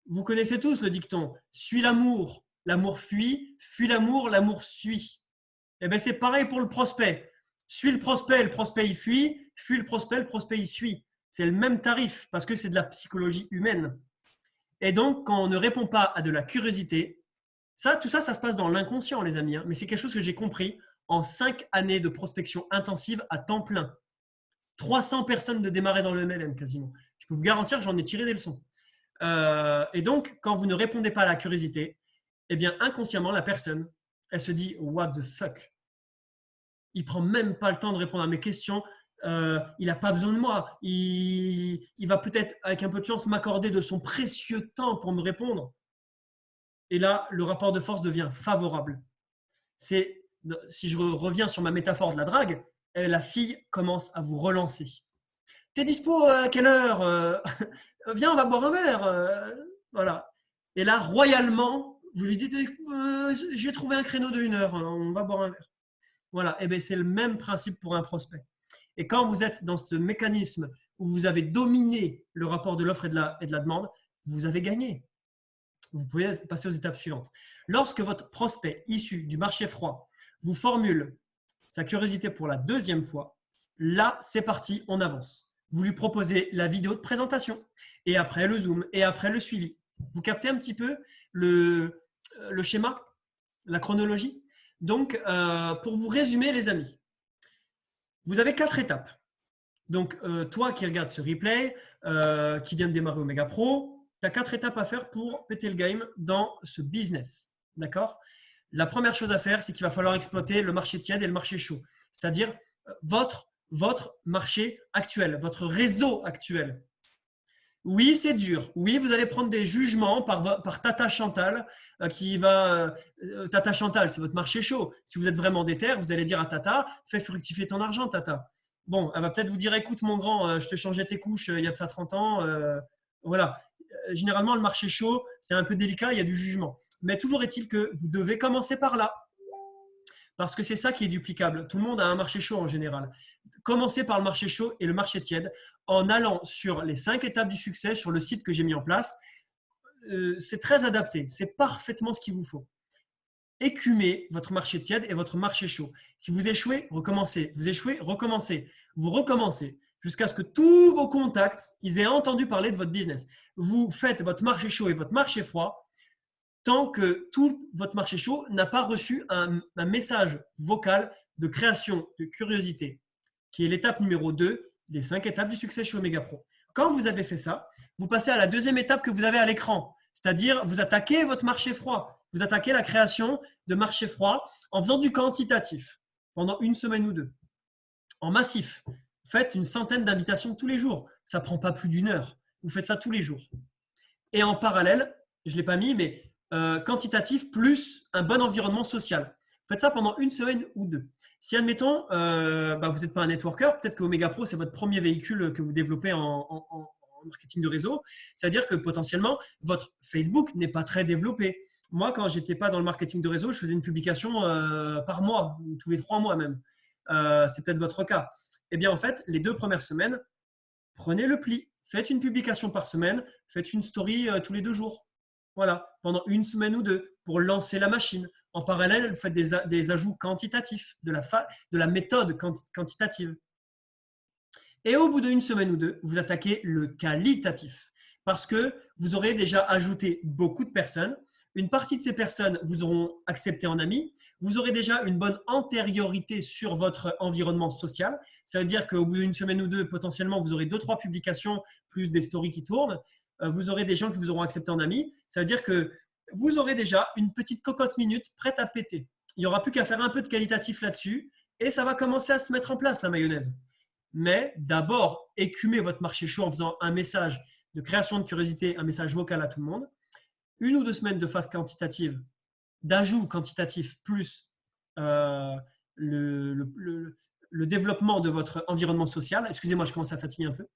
Vous connaissez tous le dicton « suis l'amour, l'amour fuit, fuis l'amour, l'amour suit ». Eh bien c'est pareil pour le prospect. Suis le prospect il fuit, fuis le prospect il suit. C'est le même tarif parce que c'est de la psychologie humaine. Et donc, quand on ne répond pas à de la curiosité, tout ça se passe dans l'inconscient, les amis. Mais c'est quelque chose que j'ai compris en 5 années de prospection intensive à temps plein. 300 personnes de démarrer dans le MLM quasiment. Je peux vous garantir que j'en ai tiré des leçons. Et donc, quand vous ne répondez pas à la curiosité, eh bien, inconsciemment, la personne, elle se dit « What the fuck ?» Il ne prend même pas le temps de répondre à mes questions. Il n'a pas besoin de moi. Il va peut-être, avec un peu de chance, m'accorder de son précieux temps pour me répondre. Et là, le rapport de force devient favorable. Si je reviens sur ma métaphore de la drague, la fille commence à vous relancer. T'es dispo à quelle heure? Viens, on va boire un verre. Voilà. Et là, royalement, vous lui dites j'ai trouvé un créneau de 1 heure, on va boire un verre. Voilà. Et bien, c'est le même principe pour un prospect. Et quand vous êtes dans ce mécanisme où vous avez dominé le rapport de l'offre et de la demande, vous avez gagné. Vous pouvez passer aux étapes suivantes. Lorsque votre prospect issu du marché froid vous formule sa curiosité pour la 2e fois, là, c'est parti, on avance. Vous lui proposez la vidéo de présentation et après le Zoom et après le suivi. Vous captez un petit peu le schéma, la chronologie? Donc, pour vous résumer, les amis, vous avez 4 étapes. Donc, toi qui regardes ce replay, qui vient de démarrer Omega Pro, tu as 4 étapes à faire pour péter le game dans ce business. D'accord? La première chose à faire, c'est qu'il va falloir exploiter le marché tiède et le marché chaud. C'est-à-dire votre marché actuel, votre réseau actuel. Oui, c'est dur. Oui, vous allez prendre des jugements par Tata Chantal Tata Chantal, c'est votre marché chaud. Si vous êtes vraiment déter, vous allez dire à Tata, fais fructifier ton argent, Tata. Bon, elle va peut-être vous dire, écoute mon grand, je te changeais tes couches il y a de ça 30 ans. Voilà. Généralement, le marché chaud, c'est un peu délicat, il y a du jugement. Mais toujours est-il que vous devez commencer par là. Parce que c'est ça qui est duplicable. Tout le monde a un marché chaud en général. Commencez par le marché chaud et le marché tiède en allant sur les 5 étapes du succès sur le site que j'ai mis en place. C'est très adapté. C'est parfaitement ce qu'il vous faut. Écumez votre marché tiède et votre marché chaud. Si vous échouez, recommencez. Vous échouez, recommencez. Vous recommencez jusqu'à ce que tous vos contacts ils aient entendu parler de votre business. Vous faites votre marché chaud et votre marché froid tant que tout votre marché chaud n'a pas reçu un message vocal de création de curiosité, qui est l'étape numéro 2 des 5 étapes du succès chez Omega Pro. Quand vous avez fait ça, vous passez à la 2e étape que vous avez à l'écran, c'est-à-dire vous attaquez votre marché froid. Vous attaquez la création de marché froid en faisant du quantitatif pendant 1 semaine ou 2. En massif, faites une centaine d'invitations tous les jours. Ça ne prend pas plus d'1 heure. Vous faites ça tous les jours. Et en parallèle, je ne l'ai pas mis, mais quantitatif plus un bon environnement social. Faites ça pendant 1 semaine ou 2. Si, admettons, vous n'êtes pas un networker, peut-être que Omega Pro, c'est votre premier véhicule que vous développez en marketing de réseau. C'est-à-dire que potentiellement, votre Facebook n'est pas très développé. Moi, quand je n'étais pas dans le marketing de réseau, je faisais une publication par mois, ou tous les 3 mois même. C'est peut-être votre cas. Eh bien, en fait, les 2 premières semaines, prenez le pli. Faites une publication par semaine. Faites une story tous les 2 jours. Voilà, pendant 1 semaine ou 2 pour lancer la machine. En parallèle, vous faites des ajouts quantitatifs de la méthode quantitative. Et au bout d'1 semaine ou 2, vous attaquez le qualitatif parce que vous aurez déjà ajouté beaucoup de personnes. Une partie de ces personnes vous auront accepté en ami. Vous aurez déjà une bonne antériorité sur votre environnement social. Ça veut dire qu'au bout d'1 semaine ou 2, potentiellement, vous aurez 2-3 publications plus des stories qui tournent. Vous aurez des gens qui vous auront accepté en ami. Ça veut dire que vous aurez déjà une petite cocotte minute prête à péter. Il n'y aura plus qu'à faire un peu de qualitatif là-dessus et ça va commencer à se mettre en place, la mayonnaise. Mais d'abord, écumez votre marché chaud en faisant un message de création de curiosité, un message vocal à tout le monde. 1 ou 2 semaines de phase quantitative, d'ajout quantitatif, plus euh, le, le, le, le développement de votre environnement social. Excusez-moi, je commence à fatiguer un peu.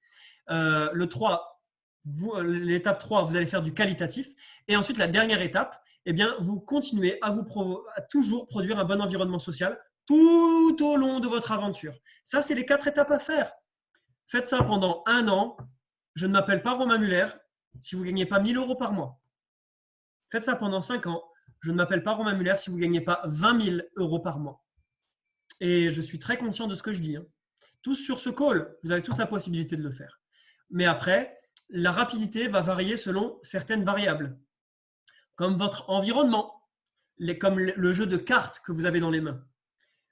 L'étape 3, vous allez faire du qualitatif. Et ensuite, la dernière étape, eh bien, vous continuez à toujours produire un bon environnement social tout au long de votre aventure. Ça, c'est les 4 étapes à faire. Faites ça pendant 1 an. Je ne m'appelle pas Romain Muller si vous ne gagnez pas 1 000 € par mois. Faites ça pendant 5 ans. Je ne m'appelle pas Romain Muller si vous ne gagnez pas 20 000 € par mois. Et je suis très conscient de ce que je dis. Tous sur ce call, vous avez tous la possibilité de le faire. Mais après, la rapidité va varier selon certaines variables, comme votre environnement, comme le jeu de cartes que vous avez dans les mains.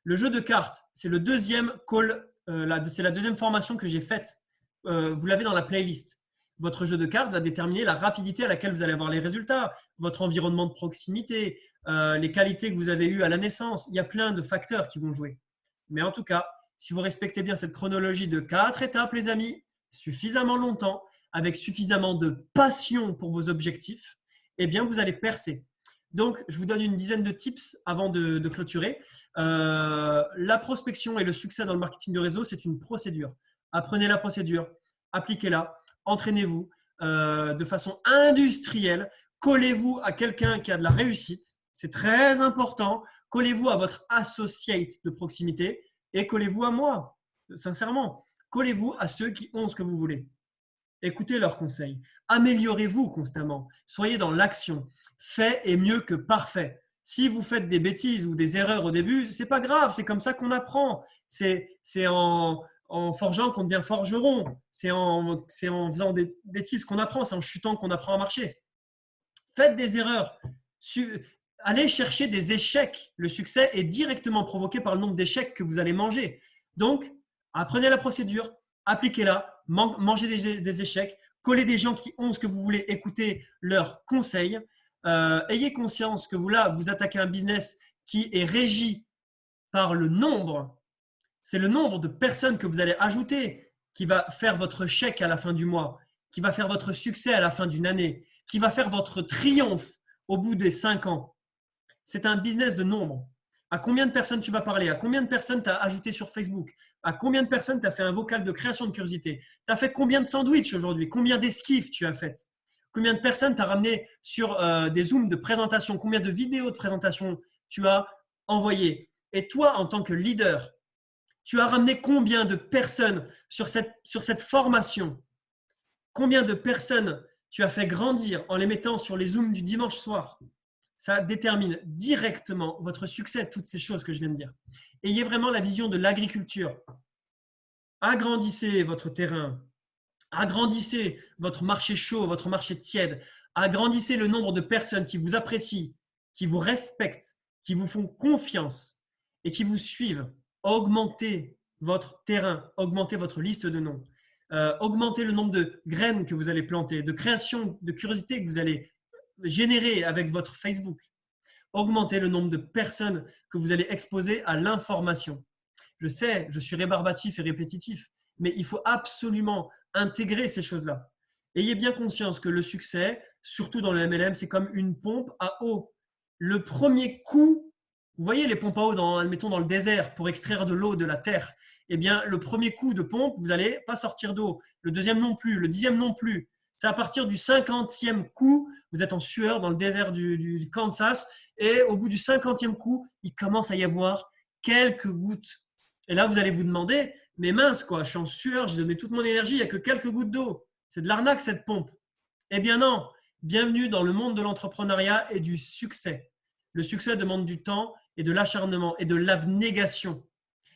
Le jeu de cartes, c'est le deuxième call, c'est la deuxième formation que j'ai faite. Vous l'avez dans la playlist. Votre jeu de cartes va déterminer la rapidité à laquelle vous allez avoir les résultats, votre environnement de proximité, les qualités que vous avez eues à la naissance. Il y a plein de facteurs qui vont jouer. Mais en tout cas, si vous respectez bien cette chronologie de 4 étapes, les amis, suffisamment longtemps, avec suffisamment de passion pour vos objectifs, eh bien, vous allez percer. Donc, je vous donne une dizaine de tips avant de clôturer. La prospection et le succès dans le marketing de réseau, c'est une procédure. Apprenez la procédure, appliquez-la, entraînez-vous de façon industrielle. Collez-vous à quelqu'un qui a de la réussite. C'est très important. Collez-vous à votre associate de proximité et collez-vous à moi, sincèrement. Collez-vous à ceux qui ont ce que vous voulez. Écoutez leurs conseils. Améliorez-vous constamment. Soyez dans l'action. Fait est mieux que parfait. Si vous faites des bêtises ou des erreurs au début, c'est pas grave. C'est comme ça qu'on apprend. C'est en forgeant qu'on devient forgeron. C'est en faisant des bêtises qu'on apprend. C'est en chutant qu'on apprend à marcher. Faites des erreurs. Allez chercher des échecs. Le succès est directement provoqué par le nombre d'échecs que vous allez manger. Donc, apprenez la procédure, appliquez-la, mangez des échecs, collez des gens qui ont ce que vous voulez, écoutez leurs conseils. Ayez conscience que vous attaquez un business qui est régi par le nombre. C'est le nombre de personnes que vous allez ajouter qui va faire votre chèque à la fin du mois, qui va faire votre succès à la fin d'une année, qui va faire votre triomphe au bout des 5 ans. C'est un business de nombre. À combien de personnes tu vas parler? À combien de personnes tu as ajouté sur Facebook? À combien de personnes tu as fait un vocal de création de curiosité? Tu as fait combien de sandwichs aujourd'hui? Combien d'esquives tu as faites? Combien de personnes tu as ramené sur des Zooms de présentation? Combien de vidéos de présentation tu as envoyées? Et toi, en tant que leader, tu as ramené combien de personnes sur cette formation? Combien de personnes tu as fait grandir en les mettant sur les Zooms du dimanche soir? Ça détermine directement votre succès, toutes ces choses que je viens de dire. Ayez vraiment la vision de l'agriculture. Agrandissez votre terrain, agrandissez votre marché chaud, votre marché tiède, agrandissez le nombre de personnes qui vous apprécient, qui vous respectent, qui vous font confiance et qui vous suivent. Augmentez votre terrain, augmentez votre liste de noms, augmentez le nombre de graines que vous allez planter, de création, de curiosité que vous allez générer avec votre Facebook. Augmentez le nombre de personnes que vous allez exposer à l'information. Je sais, je suis rébarbatif et répétitif, mais il faut absolument intégrer ces choses-là. Ayez bien conscience que le succès, surtout dans le MLM, c'est comme une pompe à eau. Le premier coup, vous voyez les pompes à eau, admettons dans le désert, pour extraire de l'eau de la terre. Eh bien, le premier coup de pompe, vous n'allez pas sortir d'eau. Le deuxième non plus, le 10e non plus. C'est à partir du 50e coup, vous êtes en sueur dans le désert du Kansas, et au bout du 50e coup, il commence à y avoir quelques gouttes. Et là, vous allez vous demander, mais mince quoi, je suis en sueur, j'ai donné toute mon énergie, il n'y a que quelques gouttes d'eau. C'est de l'arnaque cette pompe. Eh bien non, bienvenue dans le monde de l'entrepreneuriat et du succès. Le succès demande du temps et de l'acharnement et de l'abnégation.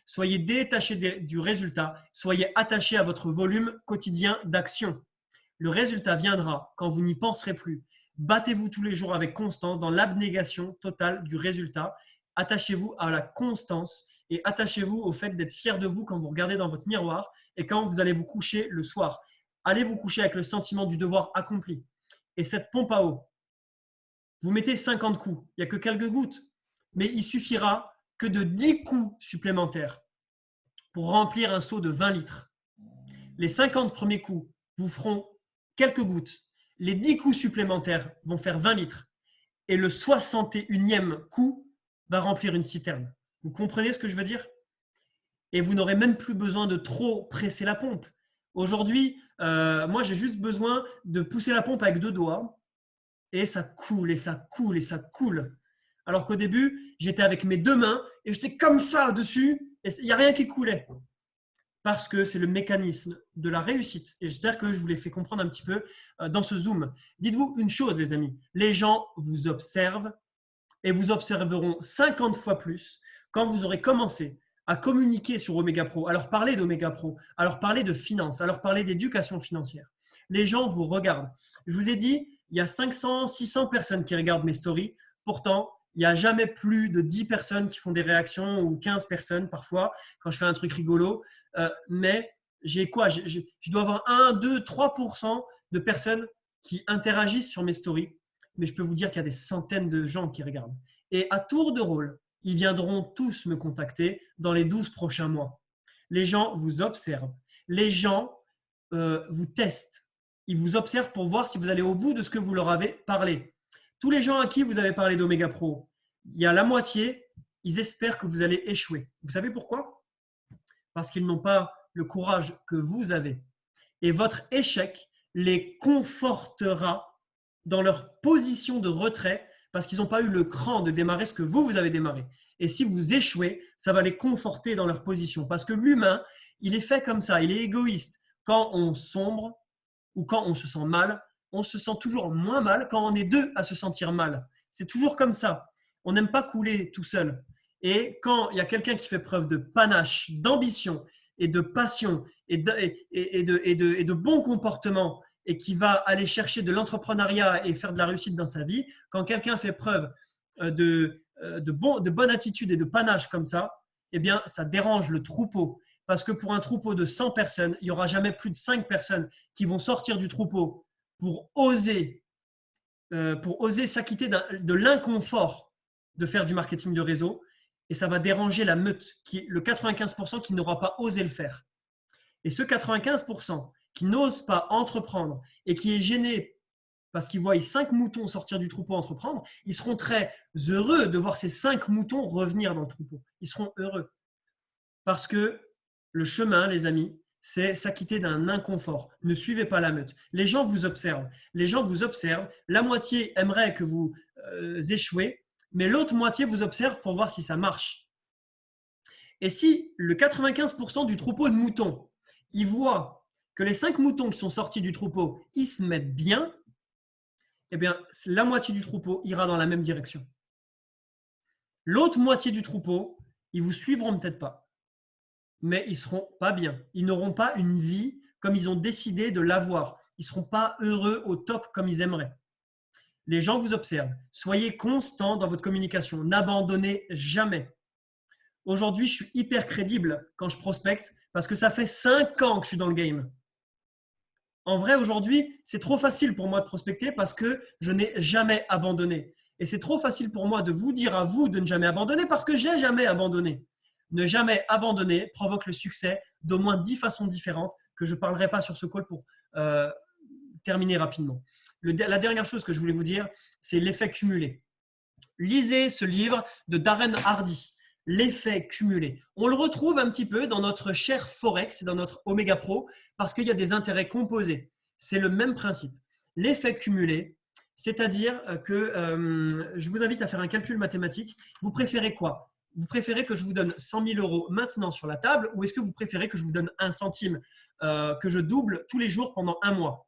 Soyez détachés du résultat, soyez attachés à votre volume quotidien d'action. Le résultat viendra quand vous n'y penserez plus. Battez-vous tous les jours avec constance dans l'abnégation totale du résultat. Attachez-vous à la constance et attachez-vous au fait d'être fier de vous quand vous regardez dans votre miroir et quand vous allez vous coucher le soir. Allez vous coucher avec le sentiment du devoir accompli. Et cette pompe à eau, vous mettez 50 coups, il n'y a que quelques gouttes, mais il suffira que de 10 coups supplémentaires pour remplir un seau de 20 litres. Les 50 premiers coups vous feront quelques gouttes. Les 10 coups supplémentaires vont faire 20 litres. Et le 61e coup va remplir une citerne. Vous comprenez ce que je veux dire? Et vous n'aurez même plus besoin de trop presser la pompe. Aujourd'hui, moi, j'ai juste besoin de pousser la pompe avec 2 doigts et ça coule, et ça coule, et ça coule. Alors qu'au début, j'étais avec mes 2 mains et j'étais comme ça dessus et il n'y a rien qui coulait. Parce que c'est le mécanisme de la réussite. Et j'espère que je vous l'ai fait comprendre un petit peu dans ce Zoom. Dites-vous une chose, les amis. Les gens vous observent et vous observeront 50 fois plus quand vous aurez commencé à communiquer sur Omega Pro, à leur parler d'Omega Pro, à leur parler de finance, à leur parler d'éducation financière. Les gens vous regardent. Je vous ai dit, il y a 500, 600 personnes qui regardent mes stories. Pourtant, il n'y a jamais plus de 10 personnes qui font des réactions ou 15 personnes parfois quand je fais un truc rigolo. Mais j'ai quoi? Je dois avoir 1, 2, 3% de personnes qui interagissent sur mes stories. Mais je peux vous dire qu'il y a des centaines de gens qui regardent. Et à tour de rôle, ils viendront tous me contacter dans les 12 prochains mois. Les gens vous observent. Les gens vous testent. Ils vous observent pour voir si vous allez au bout de ce que vous leur avez parlé. Tous les gens à qui vous avez parlé d'Omega Pro, il y a la moitié, ils espèrent que vous allez échouer. Vous savez pourquoi? Parce qu'ils n'ont pas le courage que vous avez. Et votre échec les confortera dans leur position de retrait parce qu'ils n'ont pas eu le cran de démarrer ce que vous avez démarré. Et si vous échouez, ça va les conforter dans leur position. Parce que l'humain, il est fait comme ça, il est égoïste. Quand on sombre ou quand on se sent mal, on se sent toujours moins mal quand on est 2 à se sentir mal. C'est toujours comme ça. On n'aime pas couler tout seul. Et quand il y a quelqu'un qui fait preuve de panache, d'ambition et de passion et de bon comportement et qui va aller chercher de l'entrepreneuriat et faire de la réussite dans sa vie, quand quelqu'un fait preuve de bonne attitude et de panache comme ça, eh bien, ça dérange le troupeau. Parce que pour un troupeau de 100 personnes, il n'y aura jamais plus de 5 personnes qui vont sortir du troupeau pour oser s'acquitter de l'inconfort de faire du marketing de réseau. Et ça va déranger la meute, le 95% qui n'aura pas osé le faire. Et ce 95% qui n'ose pas entreprendre et qui est gêné parce qu'ils voient 5 moutons sortir du troupeau entreprendre, ils seront très heureux de voir ces 5 moutons revenir dans le troupeau. Ils seront heureux. Parce que le chemin, les amis, c'est s'acquitter d'un inconfort. Ne suivez pas la meute. Les gens vous observent. Les gens vous observent. La moitié aimerait que vous échouez, mais l'autre moitié vous observe pour voir si ça marche. Et si le 95% du troupeau de moutons, ils voient que les 5 moutons qui sont sortis du troupeau, ils se mettent bien, eh bien, la moitié du troupeau ira dans la même direction. L'autre moitié du troupeau, ils vous suivront peut-être pas, mais ils seront pas bien. Ils n'auront pas une vie comme ils ont décidé de l'avoir. Ils seront pas heureux au top comme ils aimeraient. Les gens vous observent. Soyez constant dans votre communication. N'abandonnez jamais. Aujourd'hui, je suis hyper crédible quand je prospecte parce que ça fait 5 ans que je suis dans le game. En vrai, aujourd'hui, c'est trop facile pour moi de prospecter parce que je n'ai jamais abandonné. Et c'est trop facile pour moi de vous dire à vous de ne jamais abandonner parce que j'ai jamais abandonné. Ne jamais abandonner provoque le succès d'au moins 10 façons différentes que je ne parlerai pas sur ce call pour terminer rapidement. La dernière chose que je voulais vous dire, c'est l'effet cumulé. Lisez ce livre de Darren Hardy, l'effet cumulé. On le retrouve un petit peu dans notre cher Forex et dans notre Omega Pro parce qu'il y a des intérêts composés. C'est le même principe. L'effet cumulé, c'est-à-dire que je vous invite à faire un calcul mathématique. Vous préférez quoi? Vous préférez que je vous donne 100 000 euros maintenant sur la table ou est-ce que vous préférez que je vous donne 1 centime que je double tous les jours pendant 1 mois?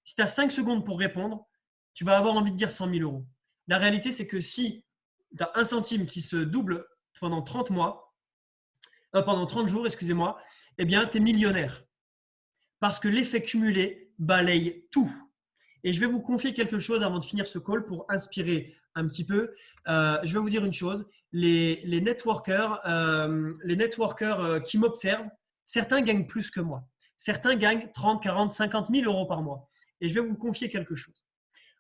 Si tu as 5 secondes pour répondre, tu vas avoir envie de dire 100 000 euros. La réalité, c'est que si tu as 1 centime qui se double pendant 30 jours, excusez-moi, eh bien, tu es millionnaire. Parce que l'effet cumulé balaye tout. Et je vais vous confier quelque chose avant de finir ce call pour inspirer un petit peu. Je vais vous dire une chose. Les networkers qui m'observent, certains gagnent plus que moi. Certains gagnent 30, 40, 50 000 euros par mois. Et je vais vous confier quelque chose.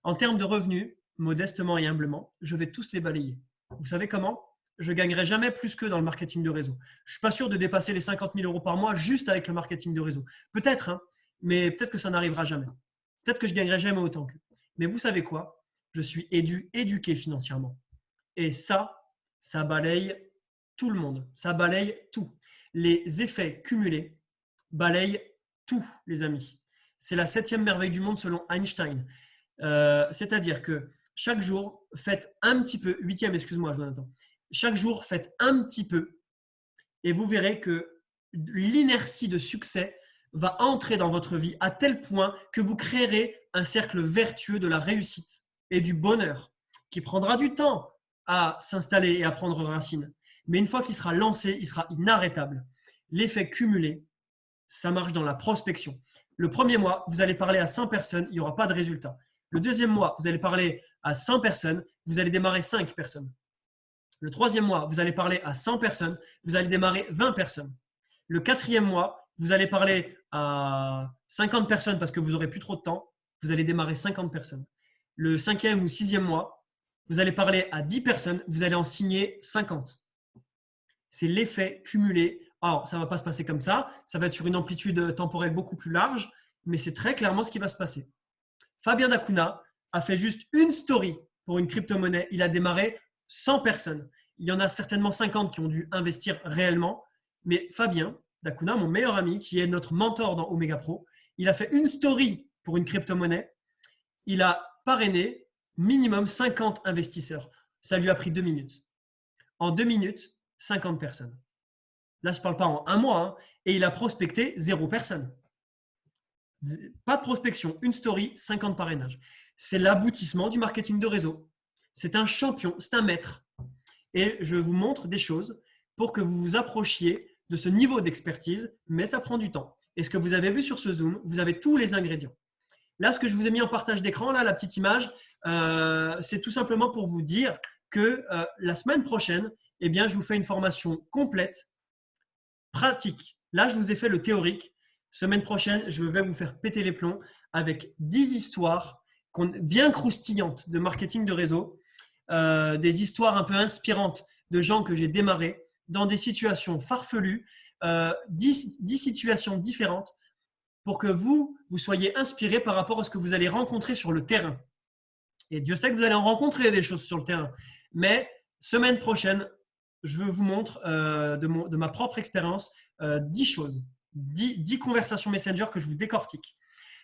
En termes de revenus, modestement et humblement, je vais tous les balayer. Vous savez comment? je ne gagnerai jamais plus qu'eux dans le marketing de réseau. Je ne suis pas sûr de dépasser les 50 000 euros par mois juste avec le marketing de réseau. Peut-être, hein, mais peut-être que ça n'arrivera jamais. Peut-être que je ne gagnerai jamais autant qu'eux. Mais vous savez quoi? Je suis éduqué financièrement. Et ça balaye tout le monde. Ça balaye tout. Les effets cumulés balayent tout, les amis. C'est la 7e merveille du monde selon Einstein. C'est-à-dire que chaque jour, faites un petit peu, 8e, excuse-moi, Jonathan. Chaque jour, faites un petit peu et vous verrez que l'inertie de succès va entrer dans votre vie à tel point que vous créerez un cercle vertueux de la réussite et du bonheur qui prendra du temps à s'installer et à prendre racine. Mais une fois qu'il sera lancé, il sera inarrêtable. L'effet cumulé, ça marche dans la prospection. Le premier mois, vous allez parler à 100 personnes, il n'y aura pas de résultat. Le deuxième mois, vous allez parler à 100 personnes, vous allez démarrer 5 personnes. Le troisième mois, vous allez parler à 100 personnes, vous allez démarrer 20 personnes. Le quatrième mois, vous allez parler à 50 personnes parce que vous n'aurez plus trop de temps, vous allez démarrer 50 personnes. Le 5e ou 6e mois, vous allez parler à 10 personnes, vous allez en signer 50. C'est l'effet cumulé. Alors, ça ne va pas se passer comme ça va être sur une amplitude temporelle beaucoup plus large, mais c'est très clairement ce qui va se passer. Fabien Dacuna a fait juste une story pour une crypto-monnaie. Il a démarré 100 personnes. Il y en a certainement 50 qui ont dû investir réellement. Mais Fabien Dacuna, mon meilleur ami, qui est notre mentor dans Omega Pro, il a fait une story pour une crypto-monnaie. Il a parrainé minimum 50 investisseurs. Ça lui a pris 2 minutes. En 2 minutes, 50 personnes. Là, je ne parle pas en un mois. Hein, et il a prospecté 0 personne. Pas de prospection, une story, 50 parrainages. C'est l'aboutissement du marketing de réseau. C'est un champion, c'est un maître. Et je vous montre des choses pour que vous vous approchiez de ce niveau d'expertise, mais ça prend du temps. Et ce que vous avez vu sur ce Zoom, vous avez tous les ingrédients. Là, ce que je vous ai mis en partage d'écran, là, la petite image, c'est tout simplement pour vous dire que la semaine prochaine, eh bien, je vous fais une formation complète, pratique. Là, je vous ai fait le théorique. Semaine prochaine, je vais vous faire péter les plombs avec 10 histoires bien croustillantes de marketing de réseau, des histoires un peu inspirantes de gens que j'ai démarrés dans des situations farfelues, 10 situations différentes pour que vous soyez inspirés par rapport à ce que vous allez rencontrer sur le terrain. Et Dieu sait que vous allez en rencontrer des choses sur le terrain. Mais semaine prochaine, je vous montre de ma propre expérience 10 choses. 10 conversations Messenger que je vous décortique.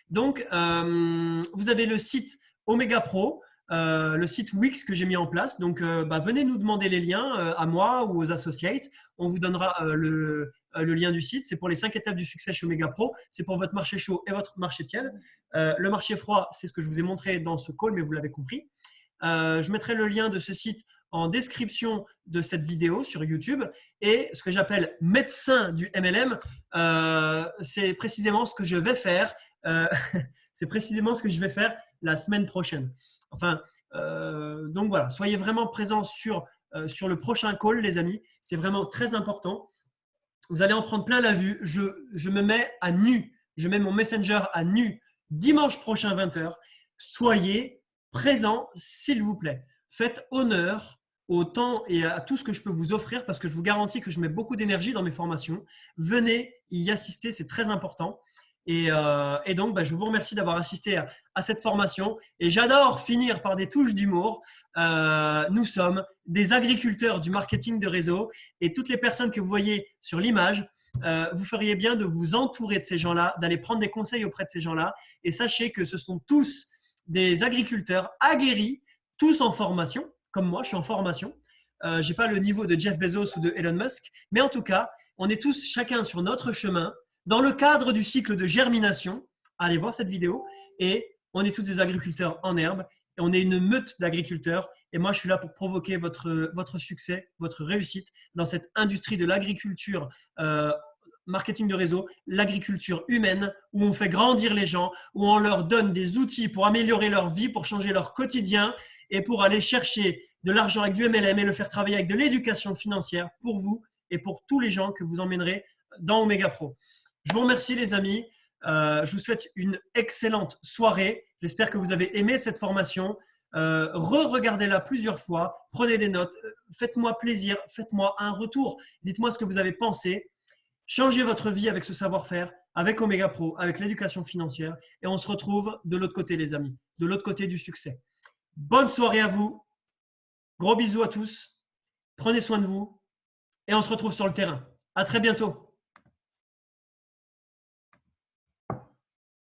Donc, vous avez le site Omega Pro, le site Wix que j'ai mis en place. Donc, venez nous demander les liens à moi ou aux associates. On vous donnera le lien du site. C'est pour les 5 étapes du succès chez Omega Pro. C'est pour votre marché chaud et votre marché tiède. Le marché froid, c'est ce que je vous ai montré dans ce call, mais vous l'avez compris. Je mettrai le lien de ce site en description de cette vidéo sur YouTube. Et ce que j'appelle médecin du MLM, c'est précisément ce que je vais faire. C'est précisément ce que je vais faire la semaine prochaine. Enfin, donc voilà, soyez vraiment présents sur le prochain call, les amis. C'est vraiment très important. Vous allez en prendre plein la vue. Je me mets à nu. Je mets mon Messenger à nu dimanche prochain 20h. Soyez présents, s'il vous plaît. Faites honneur au temps et à tout ce que je peux vous offrir parce que je vous garantis que je mets beaucoup d'énergie dans mes formations. Venez y assister, c'est très important. Et donc, je vous remercie d'avoir assisté à cette formation. Et j'adore finir par des touches d'humour. Nous sommes des agriculteurs du marketing de réseau. Et toutes les personnes que vous voyez sur l'image, vous feriez bien de vous entourer de ces gens-là, d'aller prendre des conseils auprès de ces gens-là. Et sachez que ce sont tous des agriculteurs aguerris, tous en formation. Comme moi, je suis en formation. Je n'ai pas le niveau de Jeff Bezos ou de Elon Musk. Mais en tout cas, on est tous chacun sur notre chemin. Dans le cadre du cycle de germination, allez voir cette vidéo, et on est tous des agriculteurs en herbe, et on est une meute d'agriculteurs, et moi je suis là pour provoquer votre succès, votre réussite dans cette industrie de l'agriculture, marketing de réseau, l'agriculture humaine, où on fait grandir les gens, où on leur donne des outils pour améliorer leur vie, pour changer leur quotidien, et pour aller chercher de l'argent avec du MLM et le faire travailler avec de l'éducation financière pour vous et pour tous les gens que vous emmènerez dans Omega Pro. Je vous remercie les amis, je vous souhaite une excellente soirée. J'espère que vous avez aimé cette formation. Re-regardez-la plusieurs fois, prenez des notes, faites-moi plaisir, faites-moi un retour, dites-moi ce que vous avez pensé. Changez votre vie avec ce savoir-faire, avec Omega Pro, avec l'éducation financière et on se retrouve de l'autre côté les amis, de l'autre côté du succès. Bonne soirée à vous, gros bisous à tous, prenez soin de vous et on se retrouve sur le terrain. À très bientôt.